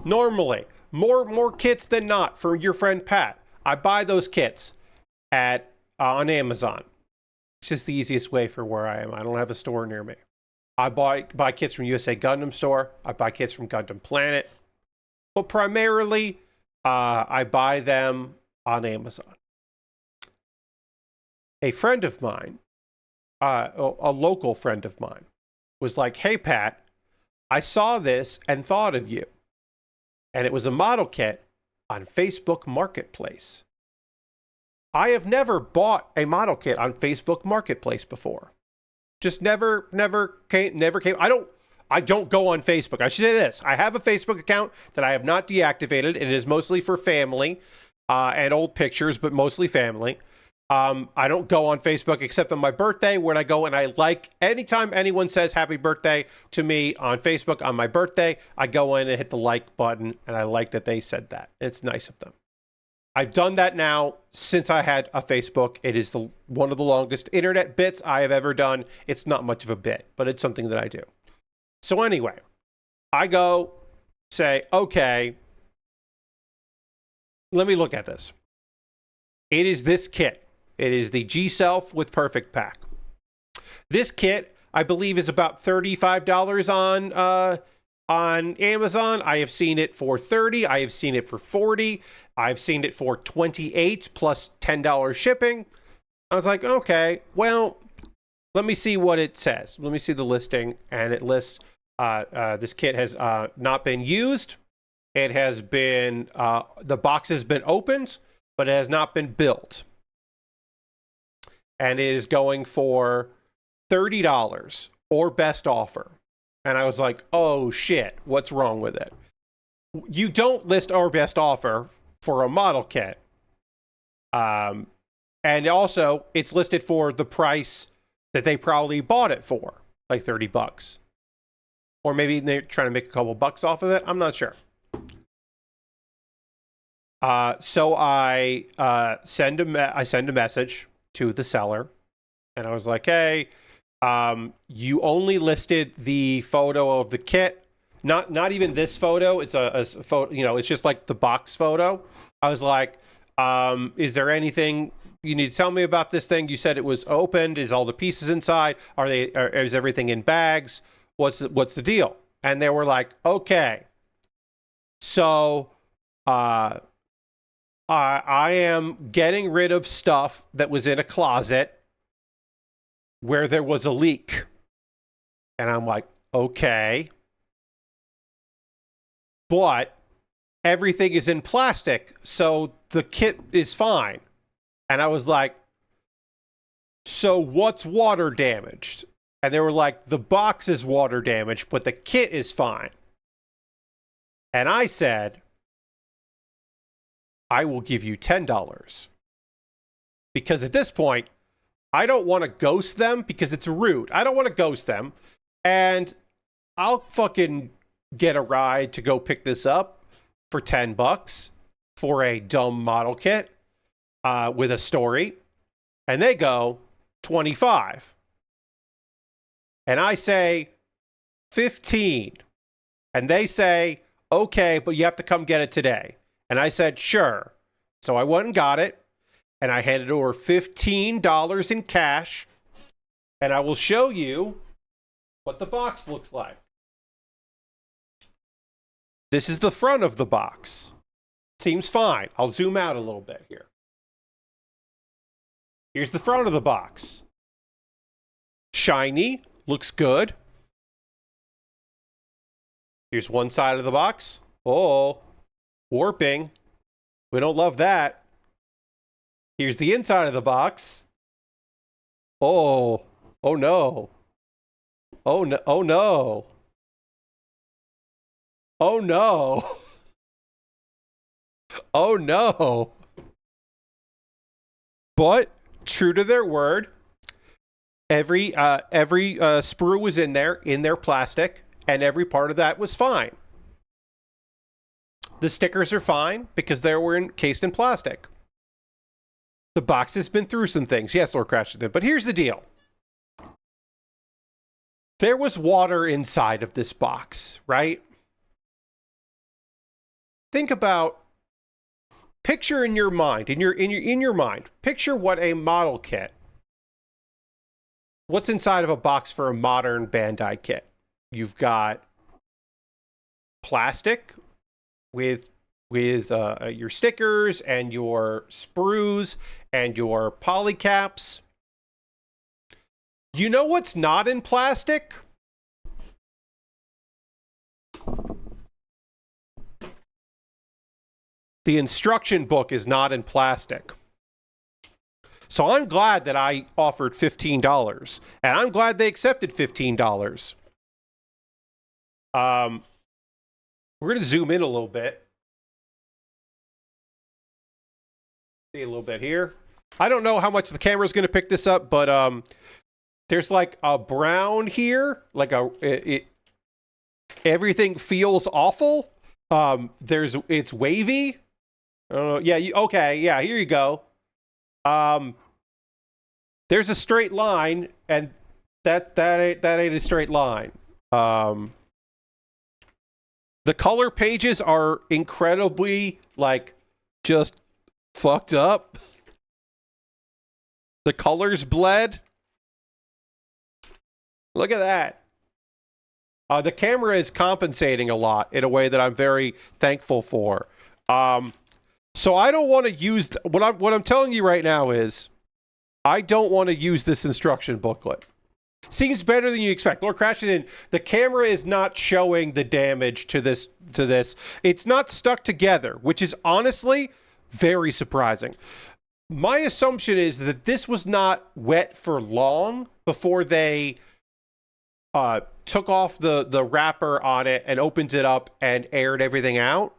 Normally, more kits than not for your friend Pat. I buy those kits on Amazon. It's just the easiest way for where I am. I don't have a store near me. I buy kits from USA Gundam Store. I buy kits from Gundam Planet. But primarily, I buy them on Amazon. A friend of mine, a local friend of mine, was like, hey, Pat, I saw this and thought of you. And it was a model kit on Facebook Marketplace. I have never bought a model kit on Facebook Marketplace before. Just never came. I don't go on Facebook. I should say this. I have a Facebook account that I have not deactivated. It is mostly for family and old pictures, but mostly family. I don't go on Facebook except on my birthday, when I go and I like, anytime anyone says happy birthday to me on Facebook on my birthday, I go in and hit the like button, and I like that they said that. It's nice of them. I've done that now since I had a Facebook. It is one of the longest internet bits I have ever done. It's not much of a bit, but it's something that I do. So anyway, I go say, okay, let me look at this. It is this kit. It is the G Self with Perfect Pack. This kit, I believe, is about $35 on Amazon. I have seen it for $30. I have seen it for $40. I've seen it for $28 plus $10 shipping. I was like, okay, well, let me see what it says. Let me see the listing, and it lists this kit has not been used. It has been the box has been opened, but it has not been built. And it is going for $30 or best offer. And I was like, oh shit, what's wrong with it? You don't list our best offer for a model kit. And also, it's listed for the price that they probably bought it for, like $30. Or maybe they're trying to make a couple bucks off of it. I'm not sure. So I send a message to the seller, and I was like, hey, you only listed the photo of the kit, not even this photo. It's a photo, it's just like the box photo. I was like, is there anything you need to tell me about this thing? You said it was opened. Is all the pieces inside? Is everything in bags? What's the deal? And they were like, okay, so I am getting rid of stuff that was in a closet where there was a leak. And I'm like, okay. But everything is in plastic, so the kit is fine. And I was like, so what's water damaged? And they were like, the box is water damaged, but the kit is fine. And I said, I will give you $10. Because at this point, I don't want to ghost them because it's rude. I don't want to ghost them. And I'll fucking get a ride to go pick this up for $10 for a dumb model kit with a story. And they go, 25. And I say, 15. And they say, okay, but you have to come get it today. And I said, sure. So I went and got it, and I handed over $15 in cash, and I will show you what the box looks like. This is the front of the box. Seems fine. I'll zoom out a little bit here. Here's the front of the box. Shiny, looks good. Here's one side of the box. Oh, warping. We don't love that. Here's the inside of the box. Oh no. Oh no. Oh no. Oh no. Oh no. But true to their word, every sprue was in their plastic, and every part of that was fine. The stickers are fine because they were encased in plastic. The box has been through some things. Yes, Lord Crash did. But here's the deal. There was water inside of this box, right? Think about, picture in your mind, in your mind, picture what a model kit. What's inside of a box for a modern Bandai kit? You've got plastic with your stickers and your sprues and your polycaps. You know what's not in plastic? The instruction book is not in plastic. So I'm glad that I offered $15, and I'm glad they accepted $15. We're going to zoom in a little bit. See a little bit here. I don't know how much the camera is going to pick this up, but there's like a brown here, like everything feels awful. It's wavy. Yeah, okay, yeah, here you go. There's a straight line, and that ain't a straight line. The color pages are incredibly, like, just fucked up. The colors bled. Look at that. The camera is compensating a lot in a way that I'm very thankful for. So I don't want to use what I'm telling you right now is I don't want to use this instruction booklet. Seems better than you expect. Lord crashing in. The camera is not showing the damage to this. It's not stuck together, which is honestly very surprising. My assumption is that this was not wet for long before they took off the wrapper on it and opened it up and aired everything out.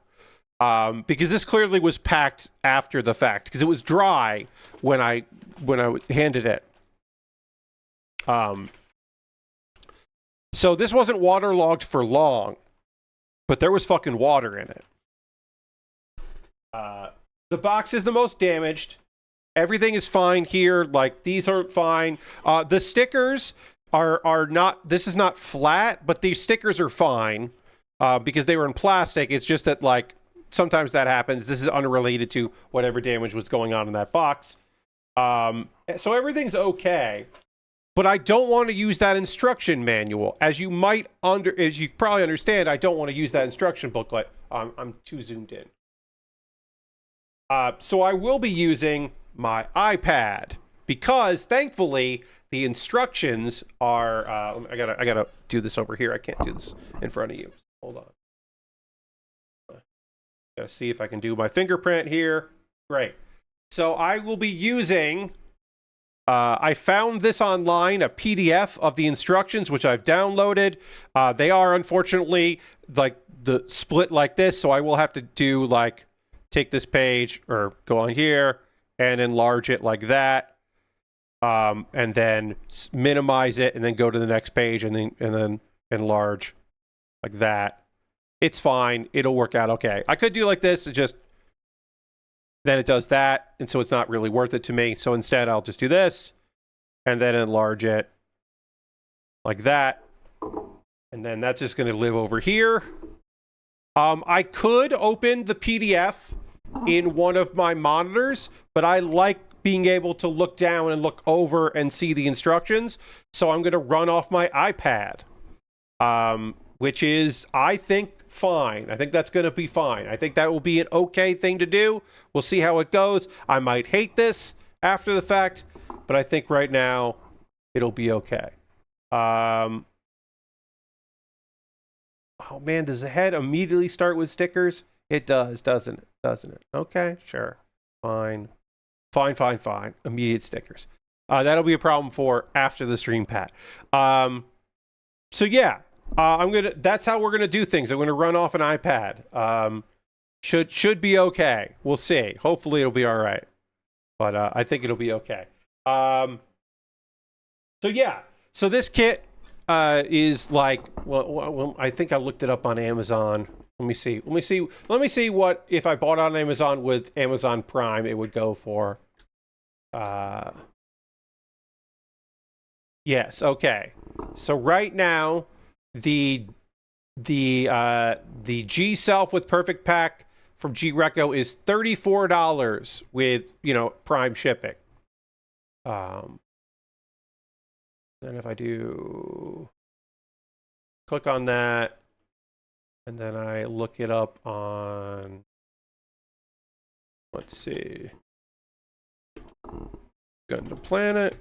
Because this clearly was packed after the fact, because it was dry when I handed it. So this wasn't waterlogged for long, but there was fucking water in it. The box is the most damaged. Everything is fine here. Like, these are fine. The stickers are not, this is not flat, but these stickers are fine, because they were in plastic. It's just that, like, sometimes that happens. This is unrelated to whatever damage was going on in that box. So everything's okay. But I don't want to use that instruction manual. As you probably understand, I don't want to use that instruction booklet. I'm too zoomed in. So I will be using my iPad because, thankfully, the instructions are. I gotta do this over here. I can't do this in front of you. Hold on. Gotta see if I can do my fingerprint here. Great. So I will be using. I found this online, a PDF of the instructions, which I've downloaded. They are unfortunately like the split like this, so I will have to do like take this page or go on here and enlarge it like that, and then minimize it, and then go to the next page, and then enlarge like that. It's fine. It'll work out okay. I could do like this. Then it does that, and so it's not really worth it to me. So instead, I'll just do this, and then enlarge it like that. And then that's just going to live over here. I could open the PDF in one of my monitors, but I like being able to look down and look over and see the instructions. So I'm going to run off my iPad, which is, I think, fine. I think that's going to be fine. I think that will be an okay thing to do. We'll see how it goes. I might hate this after the fact, but I think right now it'll be okay. Oh man, does the head immediately start with stickers? It does, doesn't it? Doesn't it? Okay, sure. Fine. Fine. Immediate stickers. That'll be a problem for after the stream, Pat. So yeah. That's how we're gonna do things. I'm gonna run off an iPad. Should be okay. We'll see. Hopefully it'll be all right. But I think it'll be okay. So yeah. So this kit is like, well, I think I looked it up on Amazon. Let me see what, if I bought on Amazon with Amazon Prime, it would go for. Yes, okay. So right now, the G Self with Perfect Pack from G Reco is $34 with, Prime shipping. Then if I do click on that, and then I look it up on, let's see, Gundam Planet.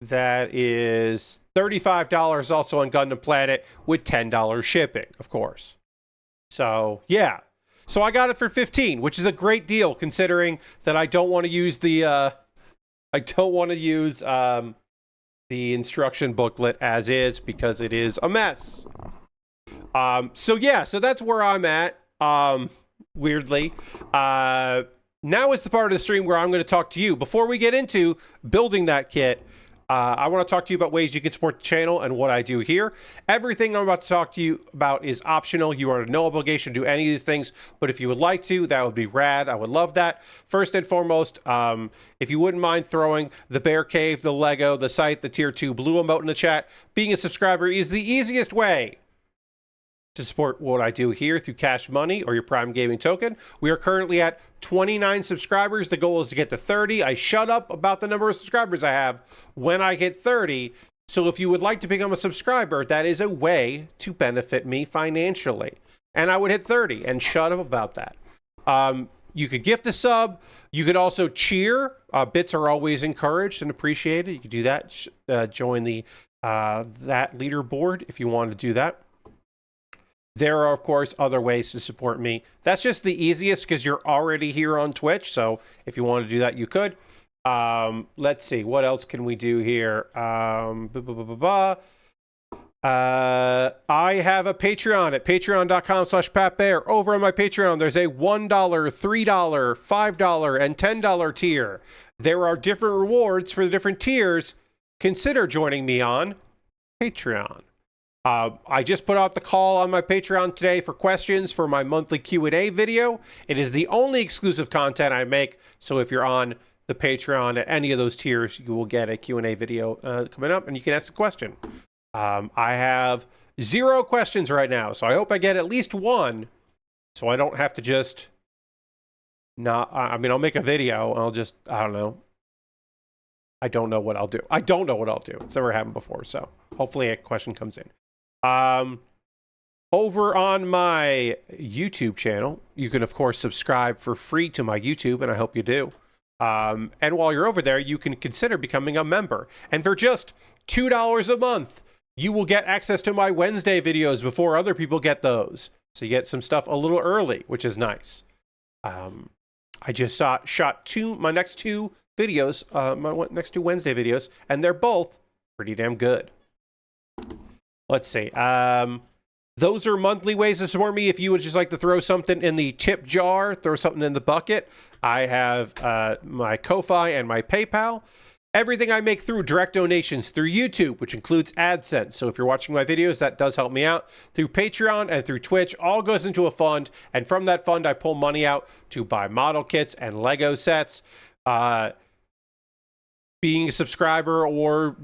That is $35 also on Gundam Planet with $10 shipping, of course. So, yeah. So I got it for $15, which is a great deal considering that I don't want to use the the instruction booklet as is because it is a mess. So yeah, so that's where I'm at. Weirdly. Now is the part of the stream where I'm going to talk to you. Before we get into building that kit, I want to talk to you about ways you can support the channel and what I do here. Everything I'm about to talk to you about is optional. You are under no obligation to do any of these things, but if you would like to, that would be rad. I would love that. First and foremost, if you wouldn't mind throwing the Bear Cave, the Lego, the site, the tier 2 blue emote in the chat, being a subscriber is the easiest way to support what I do here through Cash Money or your Prime Gaming token. We are currently at 29 subscribers. The goal is to get to 30. I shut up about the number of subscribers I have when I get 30. So if you would like to become a subscriber, that is a way to benefit me financially. And I would hit 30 and shut up about that. You could gift a sub. You could also cheer. Bits are always encouraged and appreciated. You could do that. Join the that leaderboard if you want to do that. There are, of course, other ways to support me. That's just the easiest because you're already here on Twitch. So if you want to do that, you could. Let's see. What else can we do here? I have a Patreon at patreon.com/PatBear. Over on my Patreon, there's a $1, $3, $5, and $10 tier. There are different rewards for the different tiers. Consider joining me on Patreon. I just put out the call on my Patreon today for questions for my monthly Q&A video. It is the only exclusive content I make, so if you're on the Patreon at any of those tiers, you will get a Q&A video coming up, and you can ask a question. I have 0 questions right now, so I hope I get at least one, so I don't have to just I'll make a video, and I'll just, I don't know. I don't know what I'll do. It's never happened before, so hopefully a question comes in. Over on my YouTube channel, you can, of course, subscribe for free to my YouTube, and I hope you do. And while you're over there, you can consider becoming a member. And for just $2 a month, you will get access to my Wednesday videos before other people get those. So you get some stuff a little early, which is nice. I just shot my next two videos, my next 2 Wednesday videos, and they're both pretty damn good. Let's see. Those are monthly ways to support me. If you would just like to throw something in the tip jar, throw something in the bucket, I have my Ko-Fi and my PayPal. Everything I make through direct donations through YouTube, which includes AdSense. So if you're watching my videos, that does help me out. Through Patreon and through Twitch, all goes into a fund. And from that fund, I pull money out to buy model kits and Lego sets. Being a subscriber or,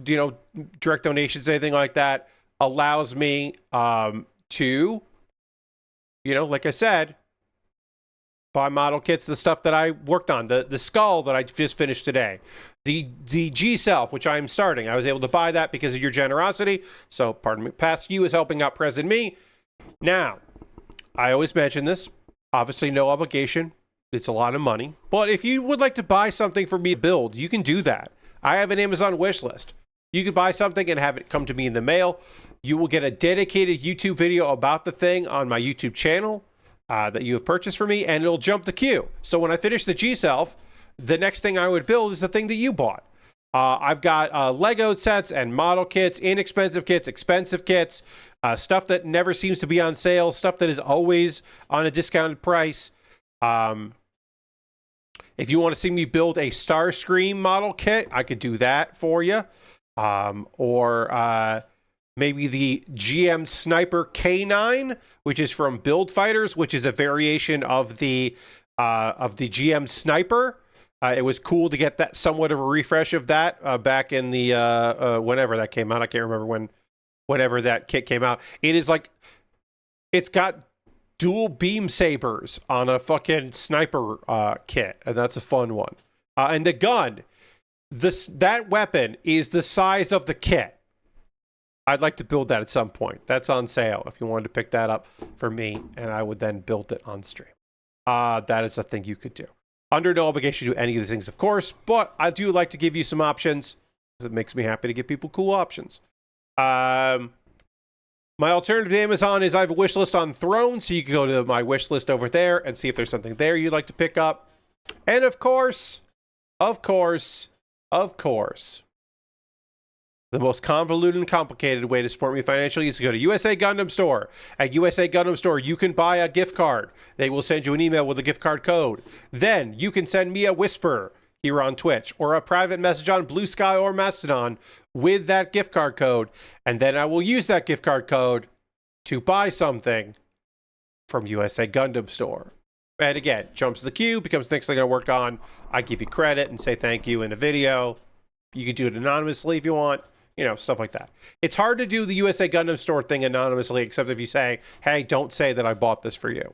direct donations, anything like that, allows me to, like I said, buy model kits, the stuff that I worked on, the skull that I just finished today, the G Self, which I'm starting. I was able to buy that because of your generosity. So, pardon me, past you is helping out present me. Now, I always mention this, obviously no obligation. It's a lot of money. But if you would like to buy something for me to build, you can do that. I have an Amazon wish list. You could buy something and have it come to me in the mail. You will get a dedicated YouTube video about the thing on my YouTube channel that you have purchased for me, and it'll jump the queue. So when I finish the G-Self, the next thing I would build is the thing that you bought. I've got Lego sets and model kits, inexpensive kits, expensive kits, stuff that never seems to be on sale, stuff that is always on a discounted price. If you want to see me build a Starscream model kit, I could do that for you. Or maybe the GM Sniper K9, which is from Build Fighters, which is a variation of the GM Sniper. It was cool to get that somewhat of a refresh of that back in the whenever that came out. I can't remember whenever that kit came out. It is like, it's got dual beam sabers on a fucking sniper kit, and that's a fun one. And the gun, that weapon is the size of the kit. I'd like to build that at some point. That's on sale if you wanted to pick that up for me, and I would then build it on stream. That is a thing you could do. Under no obligation to do any of these things, of course, but I do like to give you some options because it makes me happy to give people cool options. My alternative to Amazon is I have a wish list on Throne, so you can go to my wish list over there and see if there's something there you'd like to pick up. And of course, the most convoluted and complicated way to support me financially is to go to USA Gundam Store. At USA Gundam Store, you can buy a gift card. They will send you an email with a gift card code. Then you can send me a whisper here on Twitch or a private message on Blue Sky or Mastodon with that gift card code. And then I will use that gift card code to buy something from USA Gundam Store. And again, jumps to the queue, becomes the next thing I work on. I give you credit and say thank you in a video. You can do it anonymously if you want. You know, stuff like that. It's hard to do the USA Gundam Store thing anonymously, except if you say, hey, don't say that I bought this for you.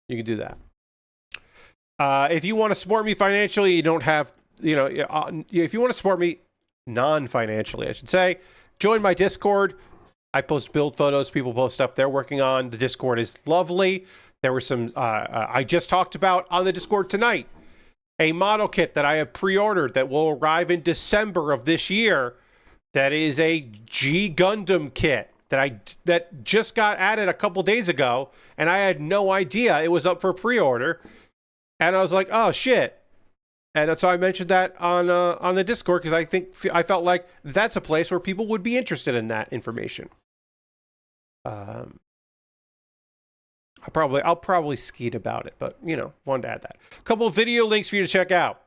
You can do that. If you want to support me financially, you don't have, if you want to support me non-financially, I should say, join my Discord. I post build photos. People post stuff they're working on. The Discord is lovely. There were some, I just talked about on the Discord tonight, a model kit that I have pre-ordered that will arrive in December of this year. That is a G Gundam kit that just got added a couple days ago, and I had no idea it was up for pre-order. And I was like, "Oh shit!" And so I mentioned that on the Discord because I felt like that's a place where people would be interested in that information. I'll probably skeet about it, but wanted to add that. A couple of video links for you to check out.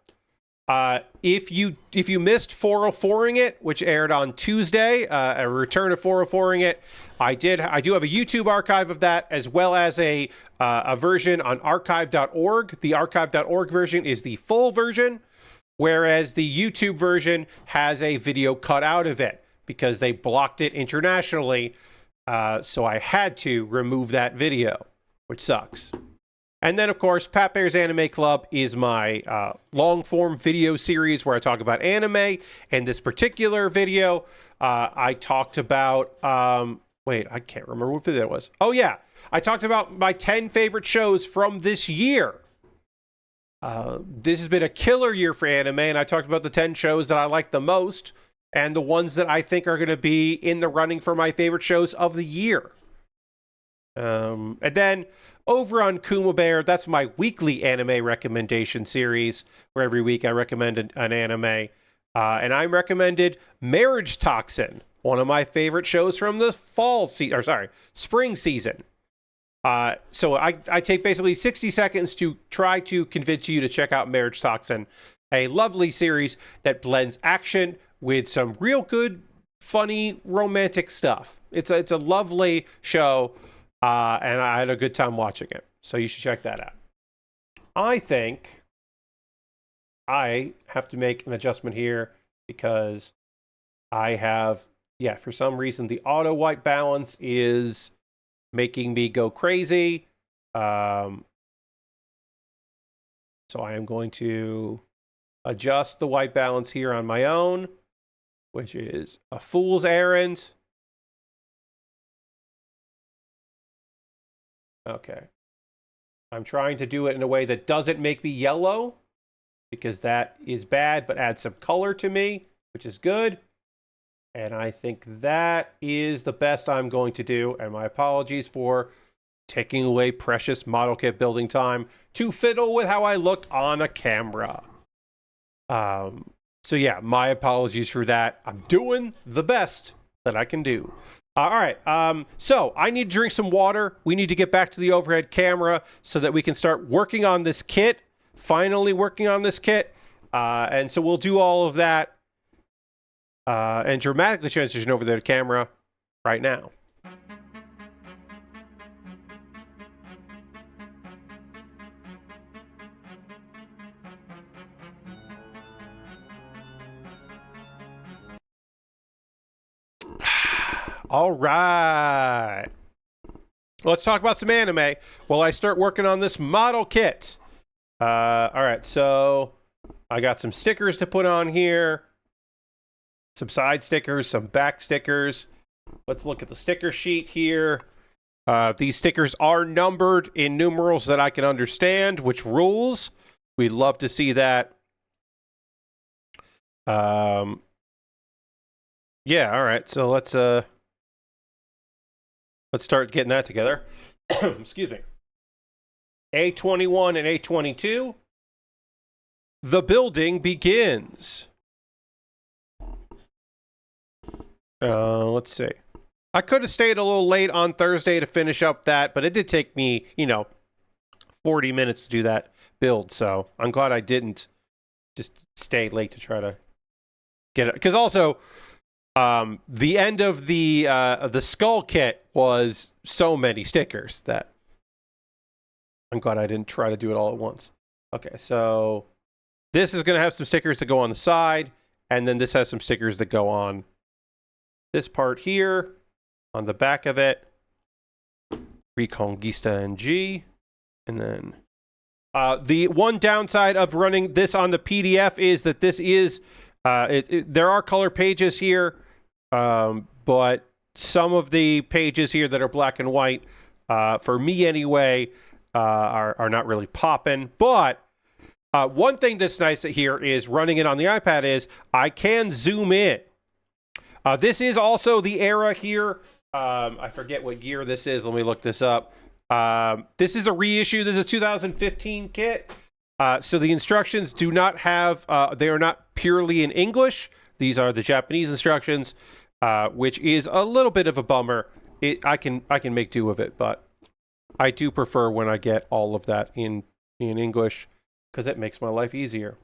If you missed 404ing It, which aired on Tuesday, a return of 404ing It, I do have a YouTube archive of that, as well as a version on archive.org. The archive.org version is the full version, whereas the YouTube version has a video cut out of it because they blocked it internationally. So I had to remove that video, which sucks. And then, of course, Pat Bear's Anime Club is my long-form video series where I talk about anime. In this particular video, I talked about... I can't remember what video it was. Oh, yeah. I talked about my 10 favorite shows from this year. This has been a killer year for anime, and I talked about the 10 shows that I like the most and the ones that I think are going to be in the running for my favorite shows of the year. And then... over on Kuma Baer, that's my weekly anime recommendation series, where every week I recommend an anime. And I recommended Marriage Toxin, one of my favorite shows from the spring season. So I take basically 60 seconds to try to convince you to check out Marriage Toxin, a lovely series that blends action with some real good, funny, romantic stuff. It's a lovely show. And I had a good time watching it. So you should check that out. I think I have to make an adjustment here because I have, for some reason, the auto white balance is making me go crazy. So I am going to adjust the white balance here on my own, which is a fool's errand. Okay. I'm trying to do it in a way that doesn't make me yellow, because that is bad, but adds some color to me, which is good. And I think that is the best I'm going to do. And my apologies for taking away precious model kit building time to fiddle with how I look on a camera. So So yeah, my apologies for that. I'm doing the best that I can do. All right. So I need to drink some water. We need to get back to the overhead camera so that we can start working on this kit. Finally working on this kit. And so we'll do all of that and dramatically transition over there to camera right now. All right. Let's talk about some anime while I start working on this model kit. All right, so I got some stickers to put on here. Some side stickers, some back stickers. Let's look at the sticker sheet here. These stickers are numbered in numerals that I can understand, which rules. We'd love to see that. Yeah, all right, so let's start getting that together. Excuse me. A21 and A22. The building begins. Let's see. I could have stayed a little late on Thursday to finish up that, but it did take me, 40 minutes to do that build, so I'm glad I didn't just stay late to try to get it. Because also, the end of the skull kit was so many stickers that I'm glad I didn't try to do it all at once. Okay, so this is going to have some stickers that go on the side, and then this has some stickers that go on this part here, on the back of it. Reconquista and G. And then the one downside of running this on the PDF is that this is, there are color pages here, but some of the pages here that are black and white, for me anyway, are not really popping. But one thing that's nice here is running it on the iPad is I can zoom in. This is also the era here. I forget what year this is. Let me look this up. This is a reissue. This is a 2015 kit. So the instructions do not have, they are not purely in English. These are the Japanese instructions, which is a little bit of a bummer. I can make do of it, but I do prefer when I get all of that in English because it makes my life easier.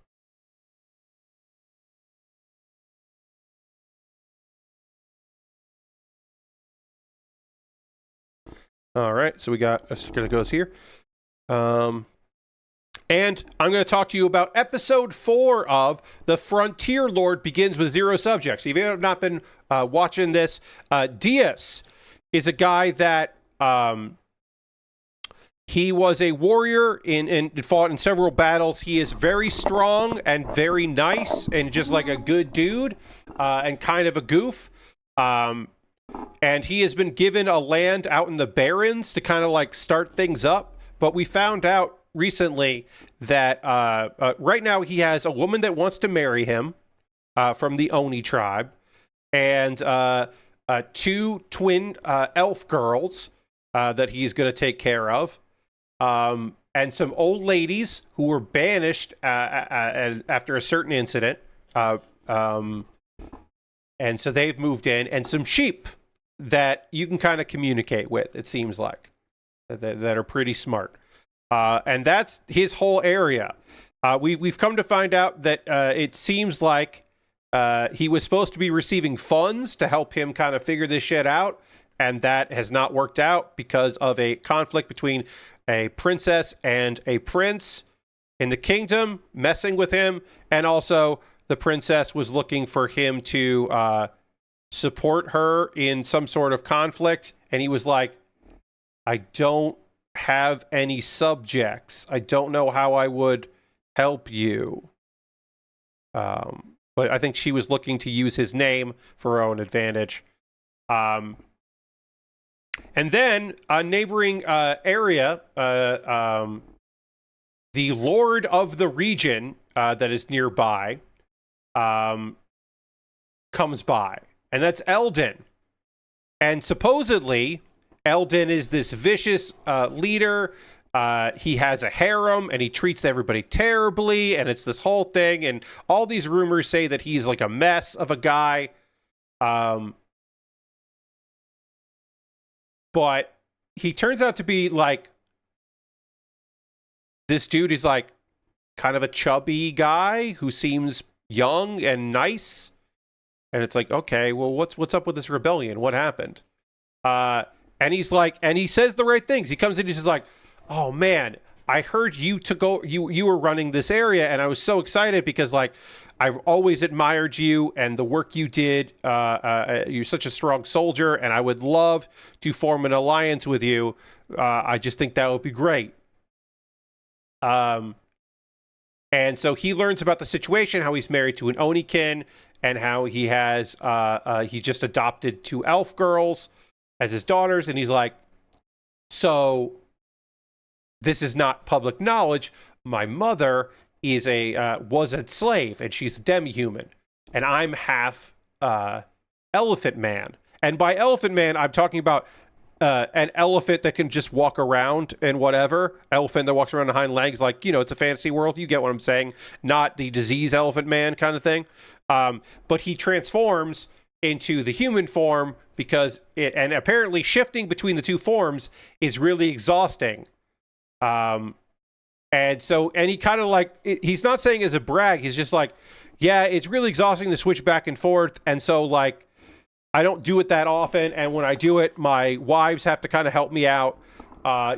All right, so we got a sticker that goes here. And I'm going to talk to you about episode 4 of The Frontier Lord Begins with Zero Subjects. If you have not been watching this, Diaz is a guy that he was a warrior and fought in several battles. He is very strong and very nice and just like a good dude and kind of a goof. And he has been given a land out in the Barrens to kind of like start things up. But we found out recently that right now he has a woman that wants to marry him from the Oni tribe and 2 twin elf girls that he's going to take care of. And some old ladies who were banished after a certain incident. And so they've moved in, and some sheep that you can kind of communicate with, it seems like, that are pretty smart. And that's his whole area. We've come to find out that it seems like he was supposed to be receiving funds to help him kind of figure this shit out, and that has not worked out because of a conflict between a princess and a prince in the kingdom messing with him, and also the princess was looking for him to support her in some sort of conflict. And he was like, I don't have any subjects. I don't know how I would help you. But I think she was looking to use his name for her own advantage. And then a neighboring area, the lord of the region that is nearby, comes by, and that's Eldon. And supposedly Eldon is this vicious leader He has a harem and he treats everybody terribly, and it's this whole thing. And all these rumors say that he's like a mess of a guy. But he turns out to be like this dude is like kind of a chubby guy who seems young and nice. And it's like, okay, well, what's up with this rebellion? What happened? And he's like, and he says the right things. He comes in, he's just like, oh man, I heard you were running this area, and I was so excited because like I've always admired you and the work you did. You're such a strong soldier, and I would love to form an alliance with you. I just think that would be great. And so he learns about the situation, how he's married to an Onikin, and how he has he just adopted 2 elf girls as his daughters, and he's like, so this is not public knowledge. My mother is was a slave, and she's a demi-human, and I'm half elephant man. And by elephant man, I'm talking about an elephant that can just walk around and whatever. Elephant that walks around on hind legs, like, you know, it's a fantasy world. You get what I'm saying? Not the disease elephant man kind of thing. But he transforms into the human form because and apparently shifting between the 2 forms is really exhausting. And he kind of like, he's not saying as a brag, he's just like, yeah, it's really exhausting to switch back and forth. And so like, I don't do it that often. And when I do it, my wives have to kind of help me out.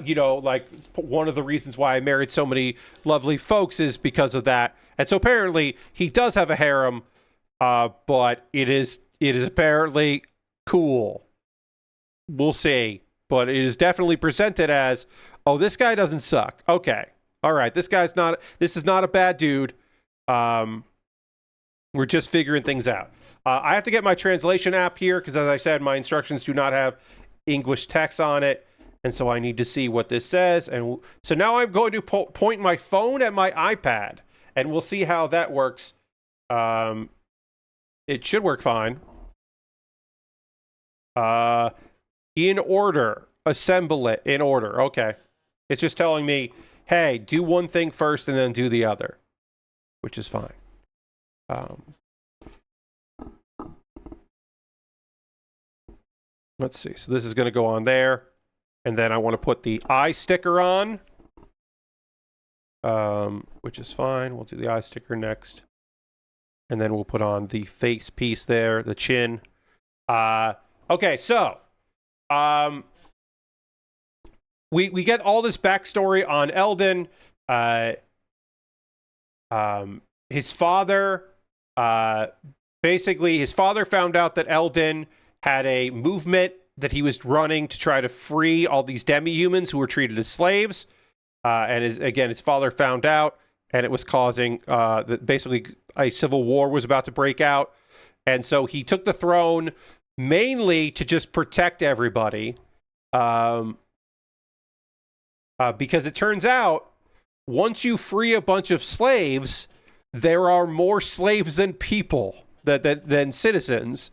You know, like one of the reasons why I married so many lovely folks is because of that. And so apparently he does have a harem, but it is apparently cool. We'll see. But it is definitely presented as, oh, this guy doesn't suck. Okay. All right. This is not a bad dude. We're just figuring things out. I have to get my translation app here because, as I said, my instructions do not have English text on it. And so I need to see what this says. And so now I'm going to point my phone at my iPad, and we'll see how that works. It should work fine. In order. Assemble it in order. Okay. It's just telling me, hey, do one thing first and then do the other, which is fine. Let's see. So this is going to go on there. And then I want to put the eye sticker on, which is fine. We'll do the eye sticker next. And then we'll put on the face piece there, the chin. Okay, so we get all this backstory on Eldon. His father, basically, his father found out that Eldon had a movement that he was running to try to free all these demi-humans who were treated as slaves. And his father found out, and it was causing basically a civil war was about to break out. And so he took the throne mainly to just protect everybody. Because it turns out, once you free a bunch of slaves, there are more slaves than people, than citizens.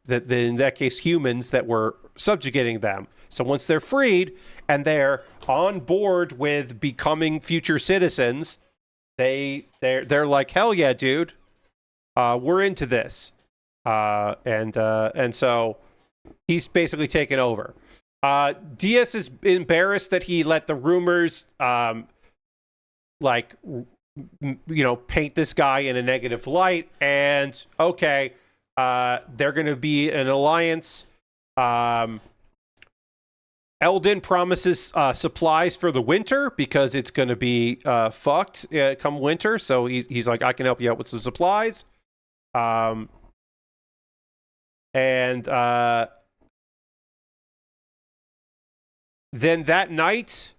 That in that case, humans that were subjugating them. So once they're freed and they're on board with becoming future citizens, they're like, hell yeah, dude, we're into this, and so he's basically taken over. Diaz is embarrassed that he let the rumors, paint this guy in a negative light, and okay. They're going to be an alliance. Eldon promises supplies for the winter because it's going to be fucked come winter. So he's like, I can help you out with some supplies. And then that night,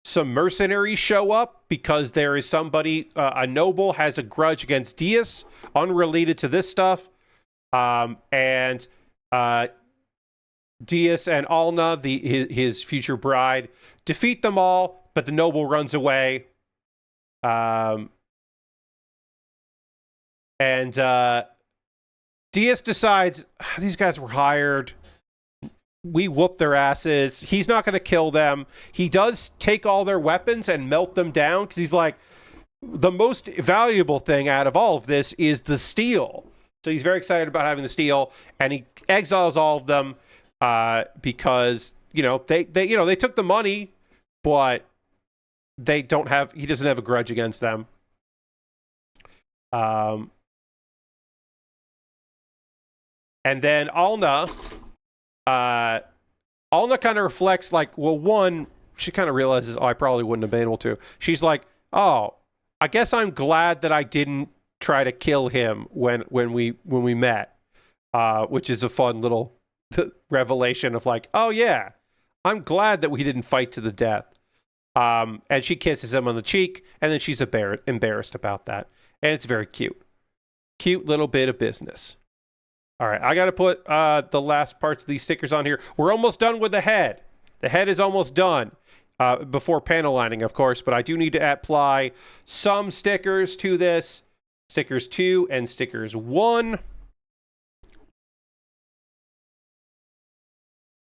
some mercenaries show up because there is somebody, a noble has a grudge against Diaz, unrelated to this stuff. And Diaz and Alna, his future bride, defeat them all, but the noble runs away. And Diaz decides, these guys were hired. we whoop their asses. He's not going to kill them. He does take all their weapons and melt them down because he's like, the most valuable thing out of all of this is the steel. So he's very excited about having the steel, and he exiles all of them because they took the money, but he doesn't have a grudge against them. And then Alna kind of reflects like, well, one, she kind of realizes, I probably wouldn't have been able to. She's like, oh, I guess I'm glad that I didn't try to kill him when we met, which is a fun little revelation of like, oh yeah, I'm glad that we didn't fight to the death. And she kisses him on the cheek, and then she's embarrassed about that, and it's very cute little bit of business. All right, I got to put the last parts of these stickers on here. We're almost done with the head. The head is almost done. Before panel lining, of course, but I do need to apply some stickers to this. Stickers 2 and stickers 1.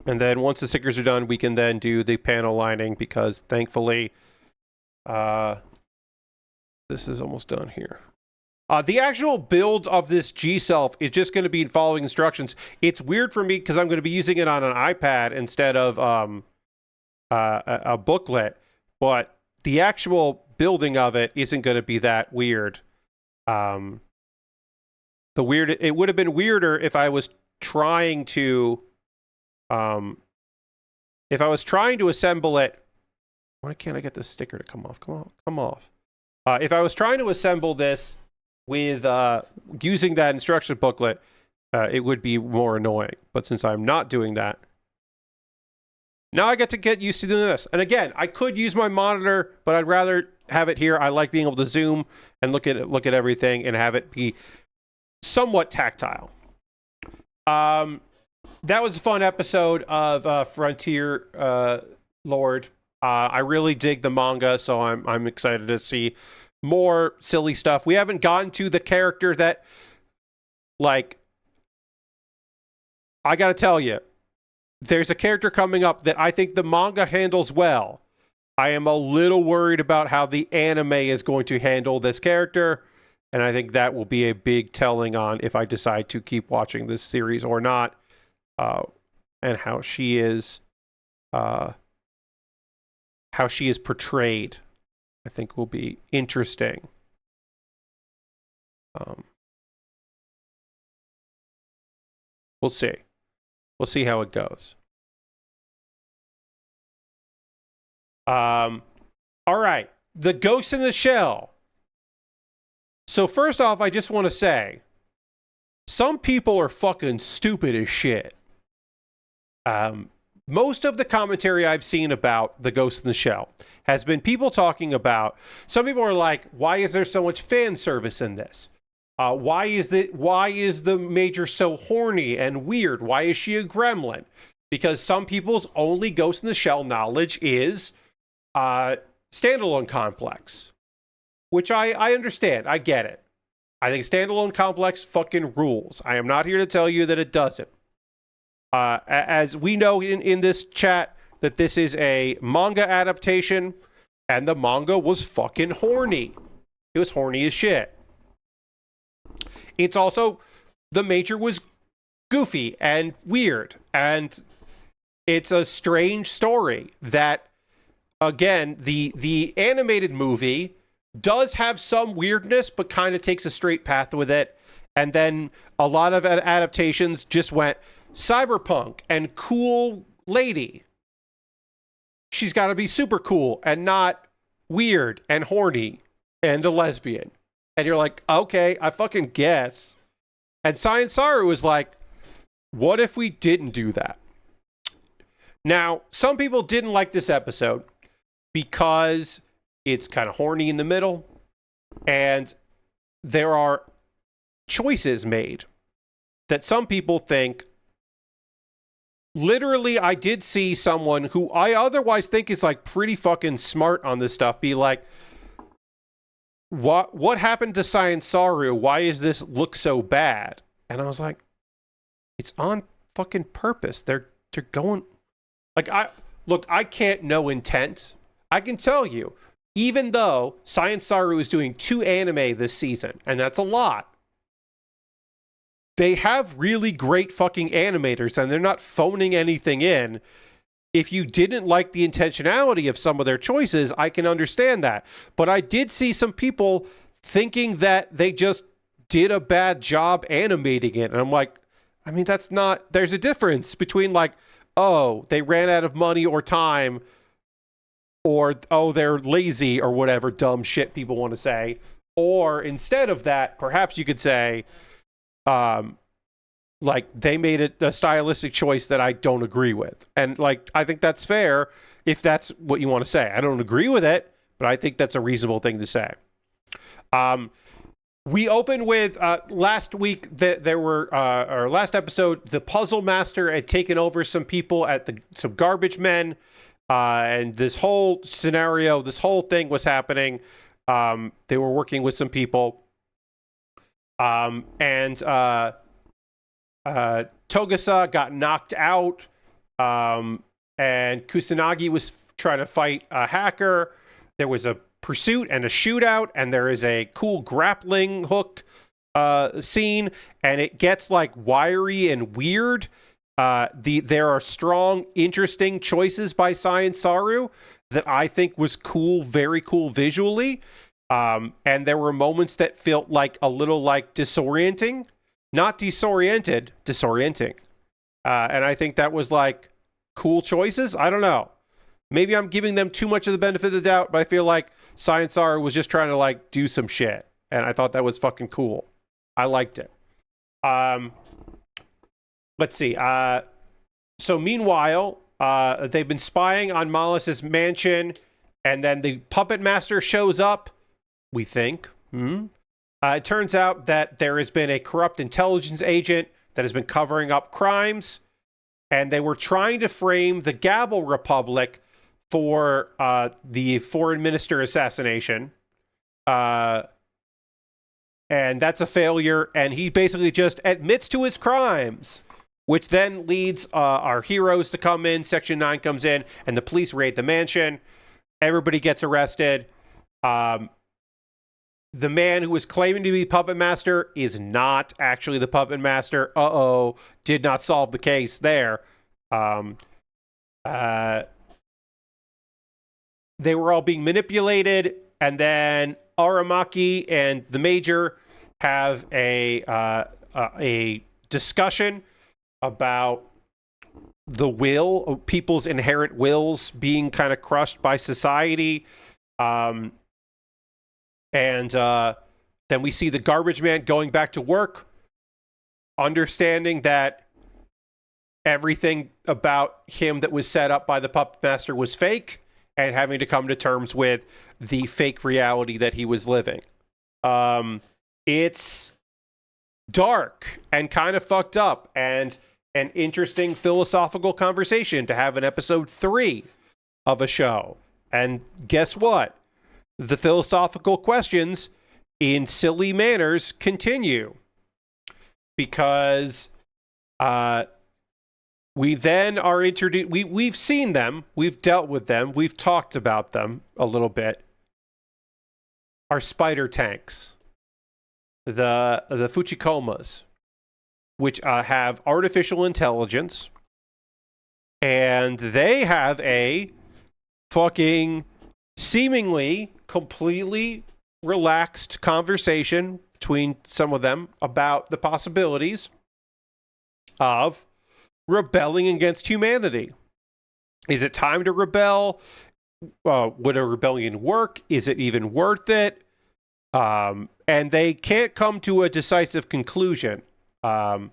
And then once the stickers are done, we can then do the panel lining because thankfully this is almost done here. The actual build of this G-Self is just going to be following instructions. It's weird for me because I'm going to be using it on an iPad instead of a booklet, but the actual building of it isn't going to be that weird. It would have been weirder if I was trying to assemble it. Why can't I get this sticker to come off? Come off. If I was trying to assemble this with using that instruction booklet, it would be more annoying. But since I'm not doing that, now I get to get used to doing this. And again, I could use my monitor, but I'd rather have it here. I like being able to zoom and look at everything and have it be somewhat tactile. That was a fun episode of Frontier Lord. I really dig the manga, so I'm excited to see more silly stuff. We haven't gotten to the character that, like, I gotta tell you, there's a character coming up that I think the manga handles well. I am a little worried about how the anime is going to handle this character, and I think that will be a big telling on if I decide to keep watching this series or not, and how she is portrayed. I think will be interesting. We'll see. We'll see how it goes. All right. The Ghost in the Shell. So first off, I just want to say, some people are fucking stupid as shit. Most of the commentary I've seen about The Ghost in the Shell has been people talking about, some people are like, why is there so much fan service in this? Why is the Major so horny and weird? Why is she a gremlin? Because some people's only Ghost in the Shell knowledge is Standalone Complex, which I understand. I get it. I think Standalone Complex fucking rules. I am not here to tell you that it doesn't. As we know in this chat, that this is a manga adaptation, and the manga was fucking horny. It was horny as shit. It's also, the Major was goofy and weird, and it's a strange story that, again, the animated movie does have some weirdness, but kind of takes a straight path with it, and then a lot of adaptations just went cyberpunk and cool lady. She's got to be super cool and not weird and horny and a lesbian. And you're like, okay, I fucking guess. And Science Saru was like, what if we didn't do that? Now, some people didn't like this episode because it's kind of horny in the middle, and there are choices made that some people think. Literally, I did see someone who I otherwise think is like pretty fucking smart on this stuff be like, what happened to Science Saru? Why does this look so bad? And I was like, it's on fucking purpose. They're they're going like I can't know intent. I can tell you, even though Science Saru is doing 2 anime this season, and that's a lot, they have really great fucking animators and they're not phoning anything in. If you didn't like the intentionality of some of their choices, I can understand that. But I did see some people thinking that they just did a bad job animating it. And I'm like, I mean, that's not, there's a difference between like, oh, they ran out of money or time, or, oh, they're lazy or whatever dumb shit people want to say. Or instead of that, perhaps you could say, like they made a stylistic choice that I don't agree with. And like, I think that's fair if that's what you want to say. I don't agree with it, but I think that's a reasonable thing to say. We opened with last week that there were, or last episode, the Puzzle Master had taken over some people at some garbage men. And this whole scenario, this whole thing was happening. They were working with some people. And Togasa got knocked out, and Kusanagi was trying to fight a hacker. There was a pursuit and a shootout, and there is a cool grappling hook scene, and it gets like wiry and weird. There are strong, interesting choices by Science Saru that I think was cool, very cool visually. And there were moments that felt like a little like disorienting. Not disoriented, disorienting. And I think that was like cool choices. I don't know. Maybe I'm giving them too much of the benefit of the doubt, but I feel like Science Saru was just trying to like do some shit. And I thought that was fucking cool. I liked it. Let's see. So meanwhile, they've been spying on Mollus's mansion, and then the puppet master shows up, we think. It turns out that there has been a corrupt intelligence agent that has been covering up crimes, and they were trying to frame the Gavel Republic for the foreign minister assassination. And that's a failure, and he basically just admits to his crimes, which then leads our heroes to come in. Section 9 comes in, and the police raid the mansion. Everybody gets arrested. The man who was claiming to be puppet master is not actually the puppet master. Did not solve the case there. They were all being manipulated, and then Aramaki and the Major have a discussion about the will, people's inherent wills being kind of crushed by society. And then we see the garbage man going back to work, understanding that everything about him that was set up by the puppet master was fake, and having to come to terms with the fake reality that he was living. It's dark and kind of fucked up, and an interesting philosophical conversation to have in episode 3 of a show. And guess what? The philosophical questions in silly manners continue, because we then are introduced. We've seen them, we've dealt with them, we've talked about them a little bit. Our spider tanks, the Fuchikomas, which have artificial intelligence, and they have a fucking seemingly completely relaxed conversation between some of them about the possibilities of rebelling against humanity. Is it time to rebel? Would a rebellion work? Is it even worth it? And they can't come to a decisive conclusion. I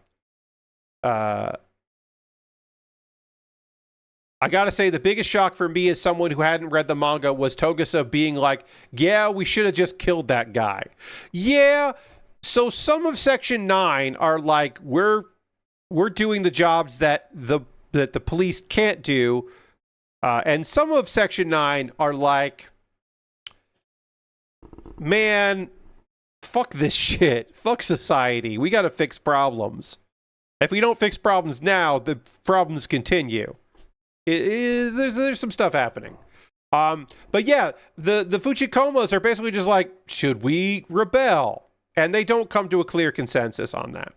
gotta say, the biggest shock for me as someone who hadn't read the manga was Togasa being like, yeah, we should have just killed that guy. Yeah, so some of Section 9 are like, we're doing the jobs that the police can't do, and some of Section 9 are like, man, fuck this shit. Fuck society. We gotta fix problems. If we don't fix problems now, the problems continue. There's some stuff happening. But yeah, the Fuchikomas are basically just like, should we rebel? And they don't come to a clear consensus on that.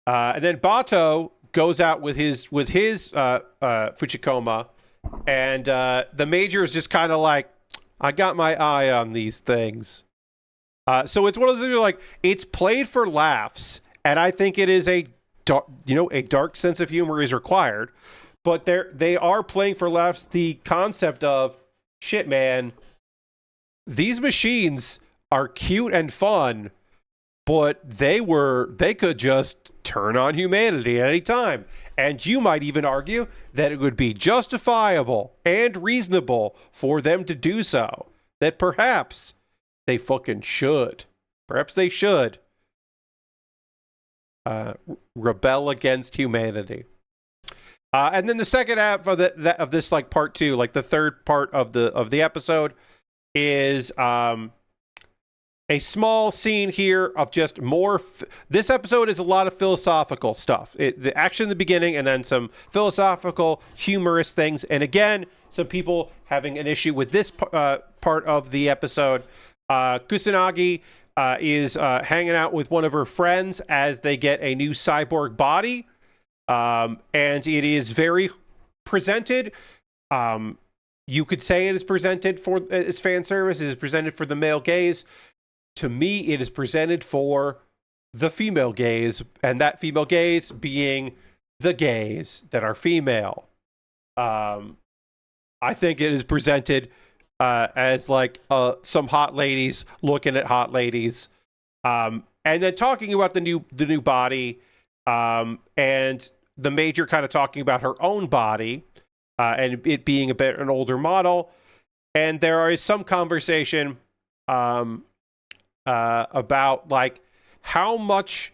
And then Bato goes out with his Fuchikoma, and the major is just kind of like, I got my eye on these things. So it's one of those things like, it's played for laughs, and I think it is a dark sense of humor is required, but they are playing for laughs the concept of, shit, man, these machines are cute and fun, but they could just turn on humanity at any time. And you might even argue that it would be justifiable and reasonable for them to do so. That perhaps they fucking should. Perhaps they should rebel against humanity. And then the second half of this, like part two, like the third part of the episode, is a small scene here of just more. This episode is a lot of philosophical stuff. The action in the beginning, and then some philosophical, humorous things. And again, some people having an issue with this part of the episode. Kusanagi is hanging out with one of her friends as they get a new cyborg body. And it is very presented. You could say it is presented as fan service. It is presented for the male gaze. To me, it is presented for the female gaze, and that female gaze being the gays that are female. I think it is presented as like some hot ladies looking at hot ladies, and then talking about the new body, and the major kind of talking about her own body, and it being a bit an older model, and there is some conversation about like how much,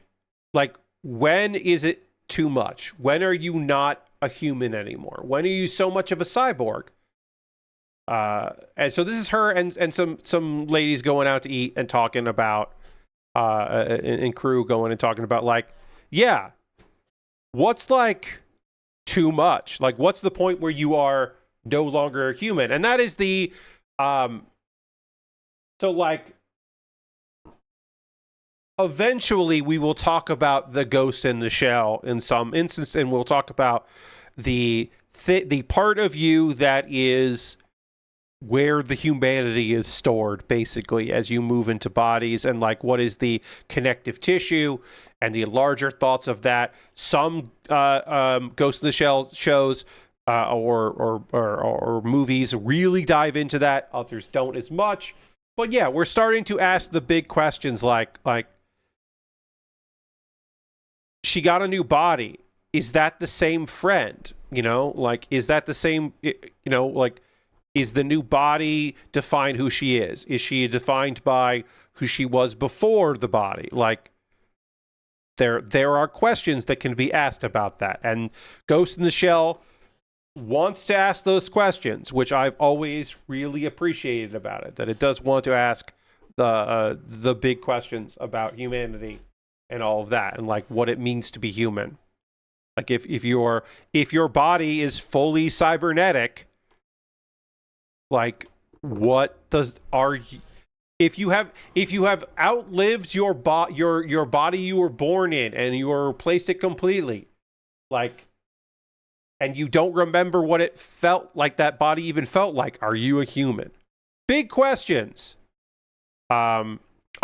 like, when is it too much? When are you not a human anymore? When are you so much of a cyborg? And so this is her and some ladies going out to eat and talking about and crew going and talking about like, yeah, what's like too much? Like, what's the point where you are no longer a human? And that is the so like, eventually we will talk about the ghost in the shell in some instance, and we'll talk about the part of you that is where the humanity is stored, basically, as you move into bodies, and like what is the connective tissue and the larger thoughts of that. Some ghost in the shell shows or movies really dive into that, others don't as much. But yeah, we're starting to ask the big questions like she got a new body. Is that the same friend? You know, like, is that the same, you know, like, is the new body define who she is? Is she defined by who she was before the body? Like, there are questions that can be asked about that. And Ghost in the Shell wants to ask those questions, which I've always really appreciated about it, that it does want to ask the big questions about humanity and all of that, and like what it means to be human. Like if your body is fully cybernetic, like what does if you have outlived your body you were born in and you replaced it completely, like, and you don't remember what it felt like, that body even felt like, are you a human? Big questions. I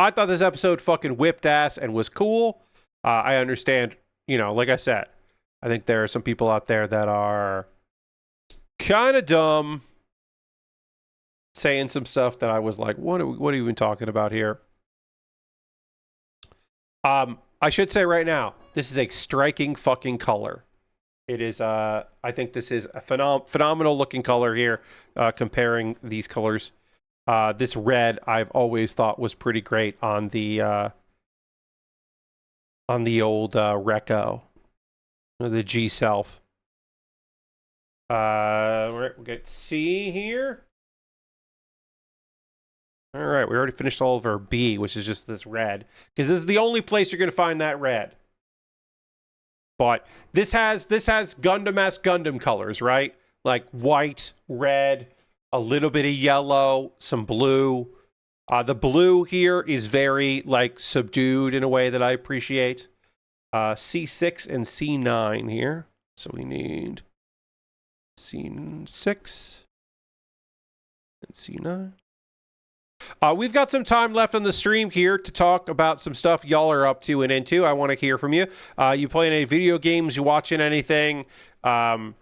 thought this episode fucking whipped ass and was cool. I understand, you know, like I said, I think there are some people out there that are kind of dumb, saying some stuff that I was like, what are you even talking about here? I should say right now, this is a striking fucking color. It is, I think this is a phenomenal looking color here, comparing these colors. This red I've always thought was pretty great on the old Recco, the G Self. We'll get C here. All right, we already finished all of our B, which is just this red, because this is the only place you're going to find that red. But this has Gundam-esque Gundam colors, right? Like white, red, a little bit of yellow, some blue. The blue here is very like subdued in a way that I appreciate. C6 and C9 here. So we need C6 and C9. We've got some time left on the stream here to talk about some stuff y'all are up to and into. I want to hear from you. You playing any video games? You watching anything? You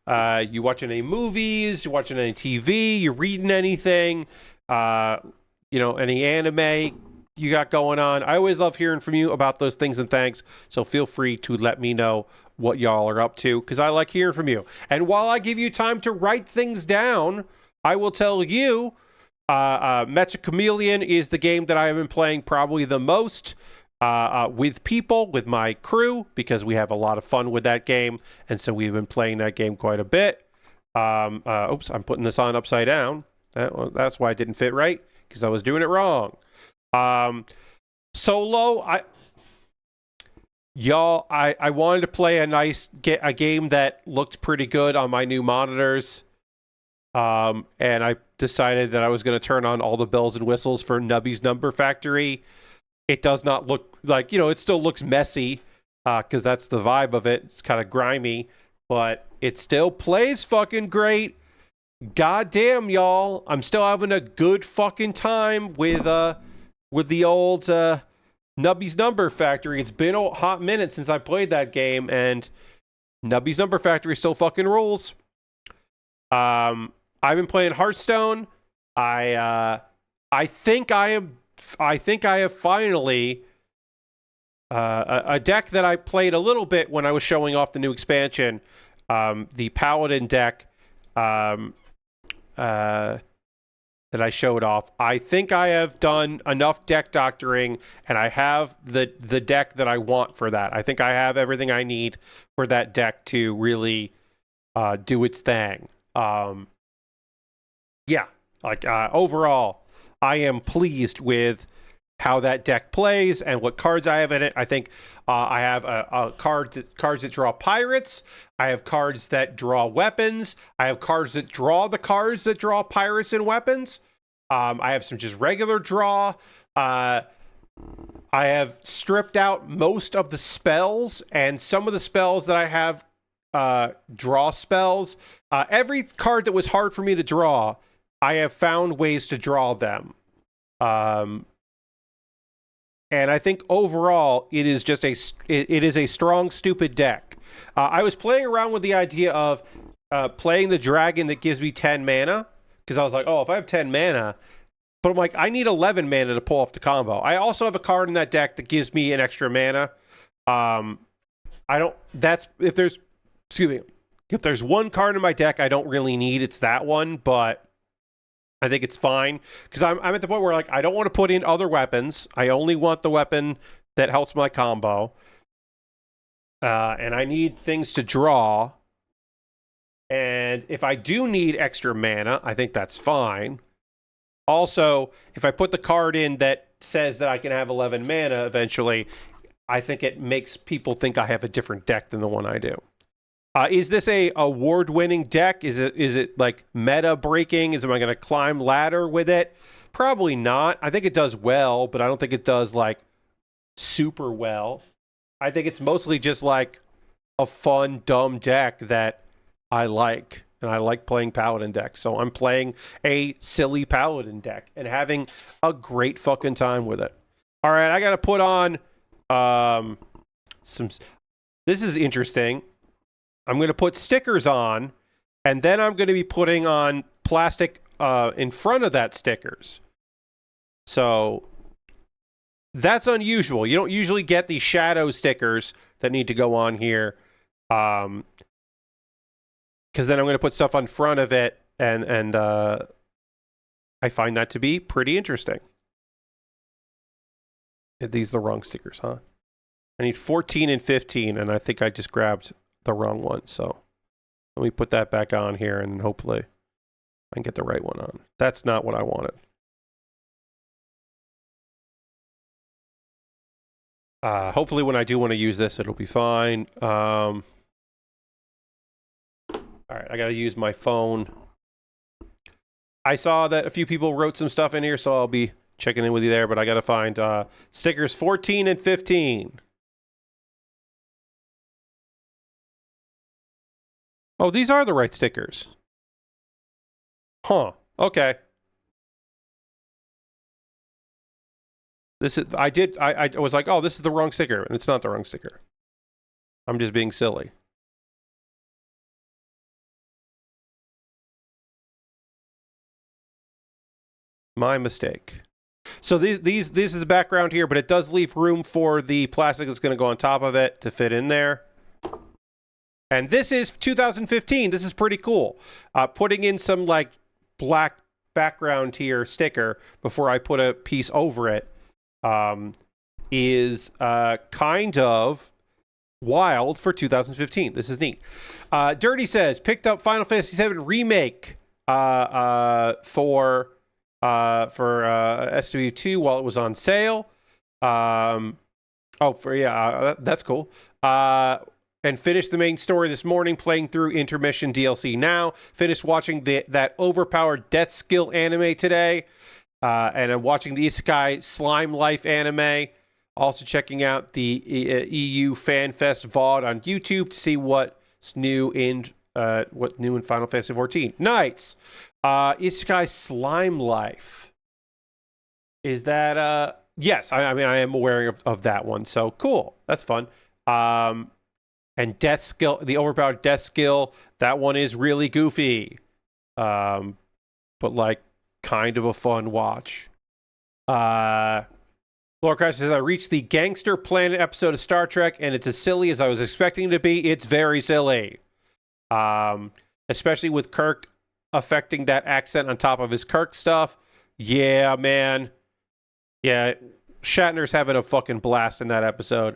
watching any movies? You watching any TV? You reading anything? Any anime you got going on? I always love hearing from you about those things and thanks. So feel free to let me know what y'all are up to, because I like hearing from you. And while I give you time to write things down, I will tell you, Mecha Chameleon is the game that I have been playing probably the most with people, with my crew, because we have a lot of fun with that game, and so we've been playing that game quite a bit. Oops, I'm putting this on upside down. That's why it didn't fit right, because I was doing it wrong. Solo, I wanted to play a game that looked pretty good on my new monitors. And I decided that I was going to turn on all the bells and whistles for Nubby's Number Factory. It does not look like, it still looks messy, because that's the vibe of it. It's kind of grimy, but it still plays fucking great. Goddamn, y'all. I'm still having a good fucking time with the old Nubby's Number Factory. It's been a hot minute since I played that game, and Nubby's Number Factory still fucking rules. I've been playing Hearthstone. I think I have finally a deck that I played a little bit when I was showing off the new expansion, the Paladin deck that I showed off. I think I have done enough deck doctoring, and I have the deck that I want for that. I think I have everything I need for that deck to really do its thing. Overall, I am pleased with how that deck plays and what cards I have in it. I think I have cards that draw pirates. I have cards that draw weapons. I have cards that draw the cards that draw pirates and weapons. I have some just regular draw. I have stripped out most of the spells, and some of the spells that I have draw spells. Every card that was hard for me to draw, I have found ways to draw them. And I think overall, it is just it is a strong, stupid deck. I was playing around with the idea of playing the dragon that gives me 10 mana, because I was like, oh, if I have 10 mana, but I'm like, I need 11 mana to pull off the combo. I also have a card in that deck that gives me an extra mana. If there's one card in my deck I don't really need, it's that one, but I think it's fine, because I'm at the point where, like, I don't want to put in other weapons. I only want the weapon that helps my combo. And I need things to draw. And if I do need extra mana, I think that's fine. Also, if I put the card in that says that I can have 11 mana eventually, I think it makes people think I have a different deck than the one I do. Is this a award-winning deck? Is it like meta breaking? Am I going to climb ladder with it? Probably not. I think it does well, but I don't think it does like super well. I think it's mostly just like a fun, dumb deck that I like, and I like playing Paladin decks. So I'm playing a silly Paladin deck and having a great fucking time with it. All right, I got to put on some. This is interesting. I'm going to put stickers on, and then I'm going to be putting on plastic in front of that stickers. So that's unusual. You don't usually get these shadow stickers that need to go on here. Because then I'm going to put stuff on front of it, and I find that to be pretty interesting. These are the wrong stickers, huh? I need 14 and 15, and I think I just grabbed the wrong one. So let me put that back on here, and hopefully I can get the right one on. That's not what I wanted. Hopefully when I do want to use this, it'll be fine. All right, I got to use my phone. I saw that a few people wrote some stuff in here, so I'll be checking in with you there, but I got to find stickers 14 and 15. Oh, these are the right stickers. Huh. Okay. This is I was like, oh, this is the wrong sticker, and it's not the wrong sticker. I'm just being silly. My mistake. So this is the background here, but it does leave room for the plastic that's going to go on top of it to fit in there. And this is 2015. This is pretty cool. Putting in some like black background here sticker before I put a piece over it is kind of wild for 2015. This is neat. Dirty says picked up Final Fantasy VII Remake for SW2 while it was on sale. That's cool. And finished the main story this morning, playing through intermission DLC now. Finished watching that overpowered death skill anime today. And I'm watching the Isekai Slime Life anime. Also checking out the EU Fan Fest VOD on YouTube to see what's new in Final Fantasy XIV. Nice. Isekai Slime Life. Is that yes, I mean I am aware of that one. So cool. That's fun. And death skill, the overpowered death skill, that one is really goofy. But like kind of a fun watch. Laura Crash says, I reached the Gangster Planet episode of Star Trek, and it's as silly as I was expecting it to be. It's very silly. Especially with Kirk affecting that accent on top of his Kirk stuff. Yeah, man. Yeah, Shatner's having a fucking blast in that episode.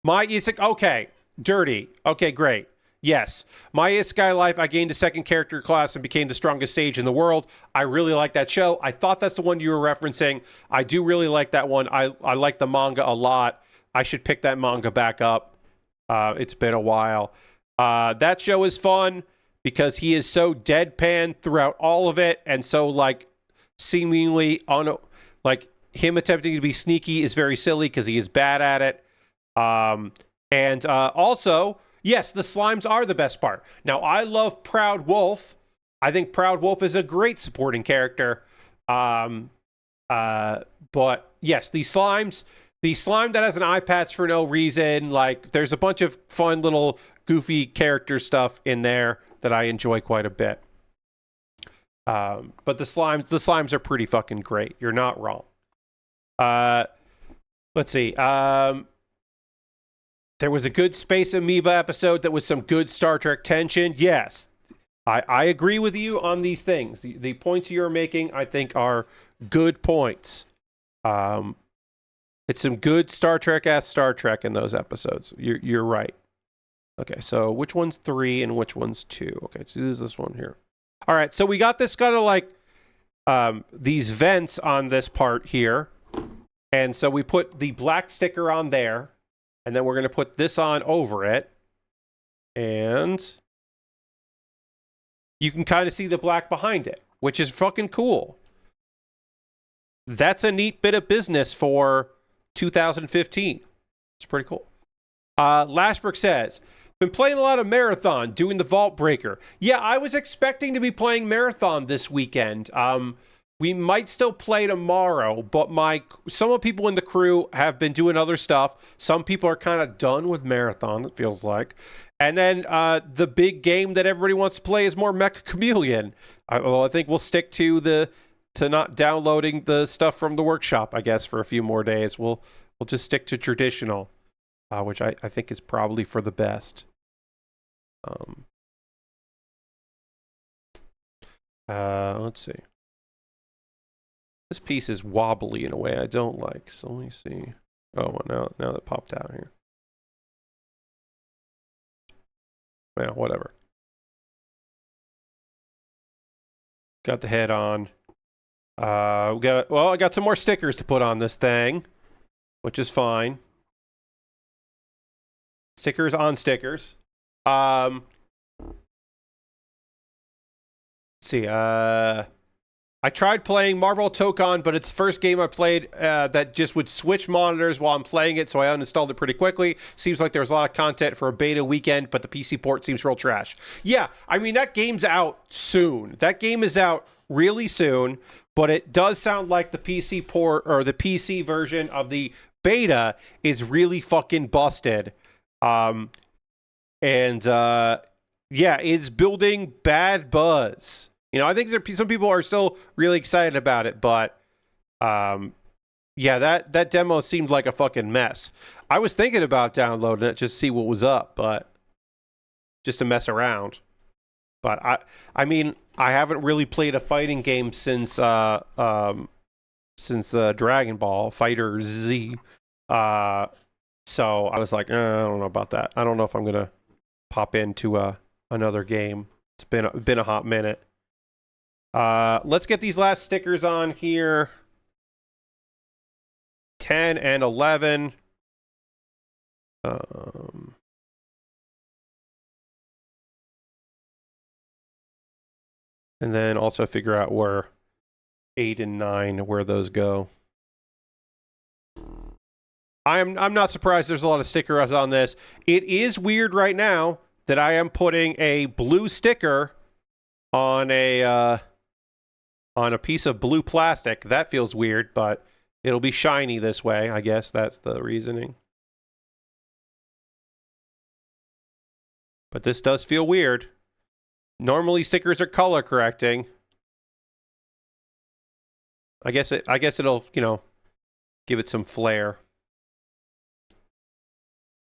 My Isekai, okay, Dirty. Okay, great. Yes, my Isekai Life, I gained a second character class and became the strongest sage in the world. I really like that show. I thought that's the one you were referencing. I do really like that one. I like the manga a lot. I should pick that manga back up. It's been a while. That show is fun because he is so deadpan throughout all of it, and so like seemingly like him attempting to be sneaky is very silly because he is bad at it. And also, yes, the slimes are the best part. Now, I love Proud Wolf. I think Proud Wolf is a great supporting character. But yes, the slime that has an eye patch for no reason, like there's a bunch of fun little goofy character stuff in there that I enjoy quite a bit. But the slimes are pretty fucking great. You're not wrong. Let's see. There was a good Space Amoeba episode that was some good Star Trek tension. Yes, I agree with you on these things. The points you're making, I think, are good points. It's some good Star Trek-ass Star Trek in those episodes. You're right. Okay, so which one's 3 and which one's 2? Okay, so this one here. All right, so we got this kind of like these vents on this part here. And so we put the black sticker on there. And then we're going to put this on over it. And you can kind of see the black behind it, which is fucking cool. That's a neat bit of business for 2015. It's pretty cool. Lashbrook says, been playing a lot of Marathon, doing the Vault Breaker. Yeah, I was expecting to be playing Marathon this weekend. We might still play tomorrow, but some of the people in the crew have been doing other stuff. Some people are kind of done with Marathon, it feels like. And then the big game that everybody wants to play is more Mecha Chameleon. I think we'll stick to not downloading the stuff from the workshop, I guess, for a few more days. We'll just stick to traditional, which I think is probably for the best. Let's see. This piece is wobbly in a way I don't like. So let me see. Oh, well, now that popped out here. Well, whatever. Got the head on. I got some more stickers to put on this thing, which is fine. Stickers on stickers. Let's see. I tried playing Marvel Tokon, but it's the first game I played that just would switch monitors while I'm playing it, so I uninstalled it pretty quickly. Seems like there's a lot of content for a beta weekend, but the PC port seems real trash. Yeah, I mean, that game's out soon. That game is out really soon, but it does sound like the PC port, or the PC version of the beta, is really fucking busted. Yeah, it's building bad buzz. You know, I think some people are still really excited about it, but yeah, that demo seemed like a fucking mess. I was thinking about downloading it just to see what was up, but just to mess around. But I mean, I haven't really played a fighting game since Dragon Ball Fighter Z. So I was like, I don't know about that. I don't know if I'm gonna pop into another game. It's been a hot minute. Let's get these last stickers on here. 10 and 11. And then also figure out where 8 and 9, where those go. I'm not surprised there's a lot of stickers on this. It is weird right now that I am putting a blue sticker on a piece of blue plastic. That feels weird, but it'll be shiny this way. I guess that's the reasoning. But this does feel weird. Normally stickers are color correcting. I guess it'll, you know, give it some flair.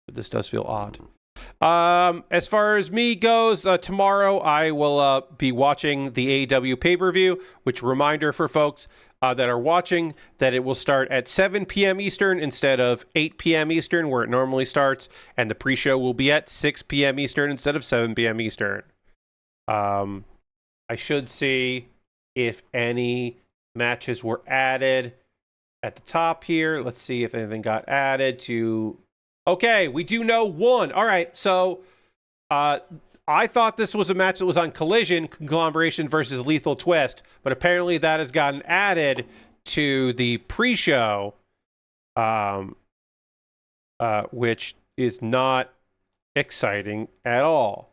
But this does feel odd. As far as me goes, tomorrow I will be watching the AEW pay-per-view, which, reminder for folks that are watching, that it will start at 7 p.m. Eastern instead of 8 p.m. Eastern, where it normally starts, and the pre-show will be at 6 p.m. Eastern instead of 7 p.m. Eastern. I should see if any matches were added at the top here. Let's see if anything got added to... Okay, we do know one. All right, so I thought this was a match that was on Collision, Conglomeration versus Lethal Twist, but apparently that has gotten added to the pre-show, which is not exciting at all.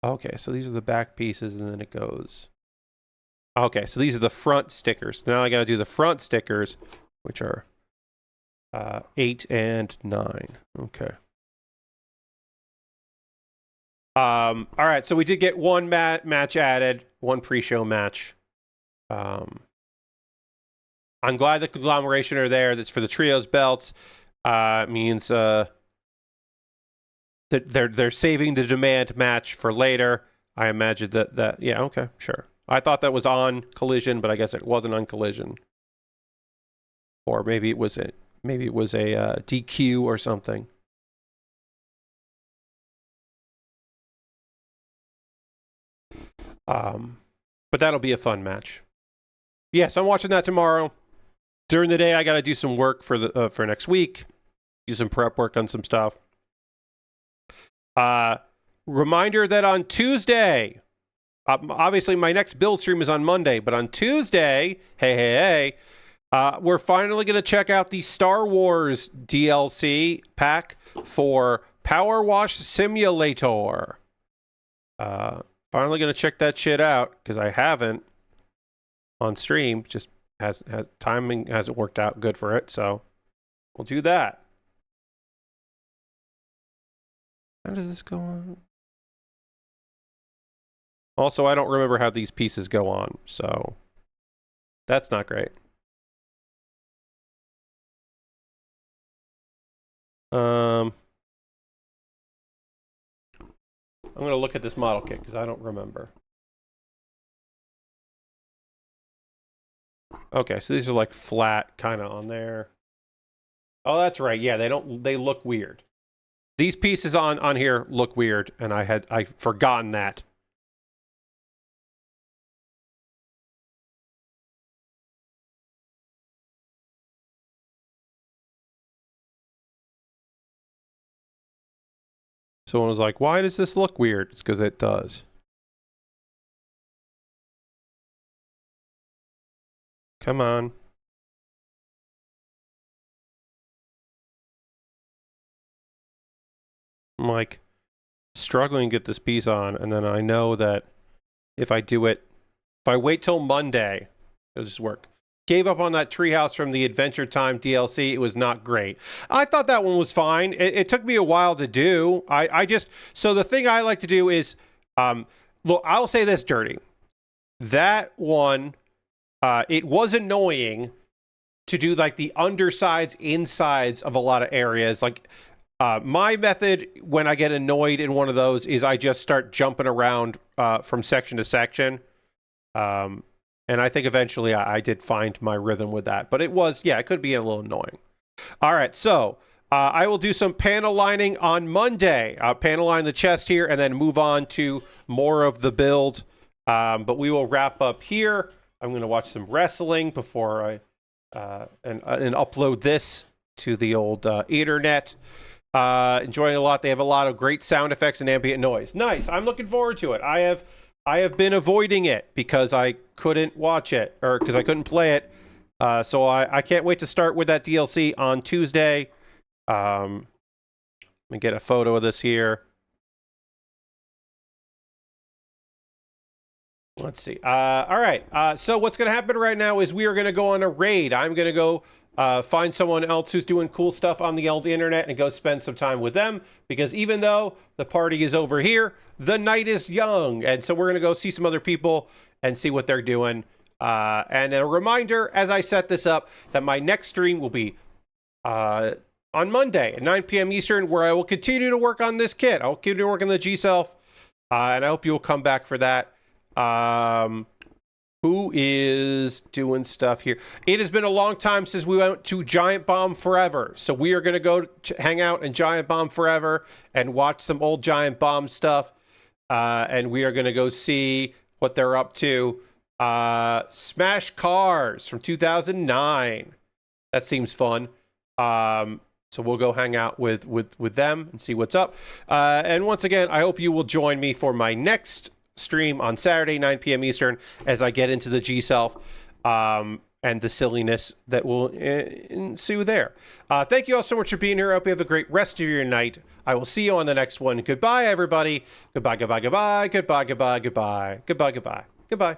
Okay, so these are the back pieces, and then it goes... Okay, so these are the front stickers. Now I got to do the front stickers, which are 8 and 9. Okay. All right, so we did get one match added, one pre-show match. I'm glad the Conglomeration are there. That's for the trios belts. Means that they're saving the demand match for later. I imagine that yeah, okay, sure. I thought that was on Collision, but I guess it wasn't on Collision. Or maybe it was a DQ or something. But that'll be a fun match. Yes, I'm watching that tomorrow. During the day, I got to do some work for next week. Do some prep work on some stuff. Reminder that on Tuesday, obviously my next build stream is on Monday, but on Tuesday, hey, we're finally going to check out the Star Wars DLC pack for Power Wash Simulator. Finally going to check that shit out, because I haven't on stream. Just timing hasn't worked out good for it, so we'll do that. How does this go on? Also, I don't remember how these pieces go on, so that's not great. I'm going to look at this model kit because I don't remember. Okay, so these are like flat kind of on there. Oh, that's right. Yeah, they look weird. These pieces on here look weird, and I'd forgotten that. Someone was like, why does this look weird? It's because it does. Come on. I'm like struggling to get this piece on, and then I know that if I do it, if I wait till Monday, it'll just work. Gave up on that treehouse from the Adventure Time DLC. It was not great. I thought that one was fine. It took me a while to do. So the thing I like to do is, look, I'll say this, Dirty. That one, it was annoying to do like the undersides, insides of a lot of areas. Like my method when I get annoyed in one of those is I just start jumping around from section to section. And I think eventually I did find my rhythm with that. But it could be a little annoying. All right, so I will do some panel lining on Monday. I'll panel line the chest here and then move on to more of the build. But we will wrap up here. I'm going to watch some wrestling before I and upload this to the old internet. Enjoying a lot. They have a lot of great sound effects and ambient noise. Nice. I'm looking forward to it. I have been avoiding it because I couldn't watch it or because I couldn't play it. So I can't wait to start with that DLC on Tuesday. Let me get a photo of this here. Let's see. All right. So what's going to happen right now is we are going to go on a raid. I'm going to go find someone else who's doing cool stuff on the old internet and go spend some time with them, because even though the party is over here, the night is young. And so we're going to go see some other people and see what they're doing. And a reminder, as I set this up, that my next stream will be on Monday at 9 p.m. Eastern, where I will continue to work on this kit. I'll continue to work on the G-Self, and I hope you'll come back for that. Who is doing stuff here? It has been a long time since we went to Giant Bomb Forever. So we are going to go hang out in Giant Bomb Forever and watch some old Giant Bomb stuff. And we are going to go see what they're up to. Smash Cars from 2009. That seems fun. So we'll go hang out with them and see what's up. And once again, I hope you will join me for my next stream on Saturday, 9 p.m. Eastern, as I get into the G-Self and the silliness that will ensue there. Thank you all so much for being here. I hope you have a great rest of your night. I will see you on the next one. Goodbye, everybody. Goodbye, goodbye, goodbye, goodbye, goodbye, goodbye, goodbye, goodbye, goodbye.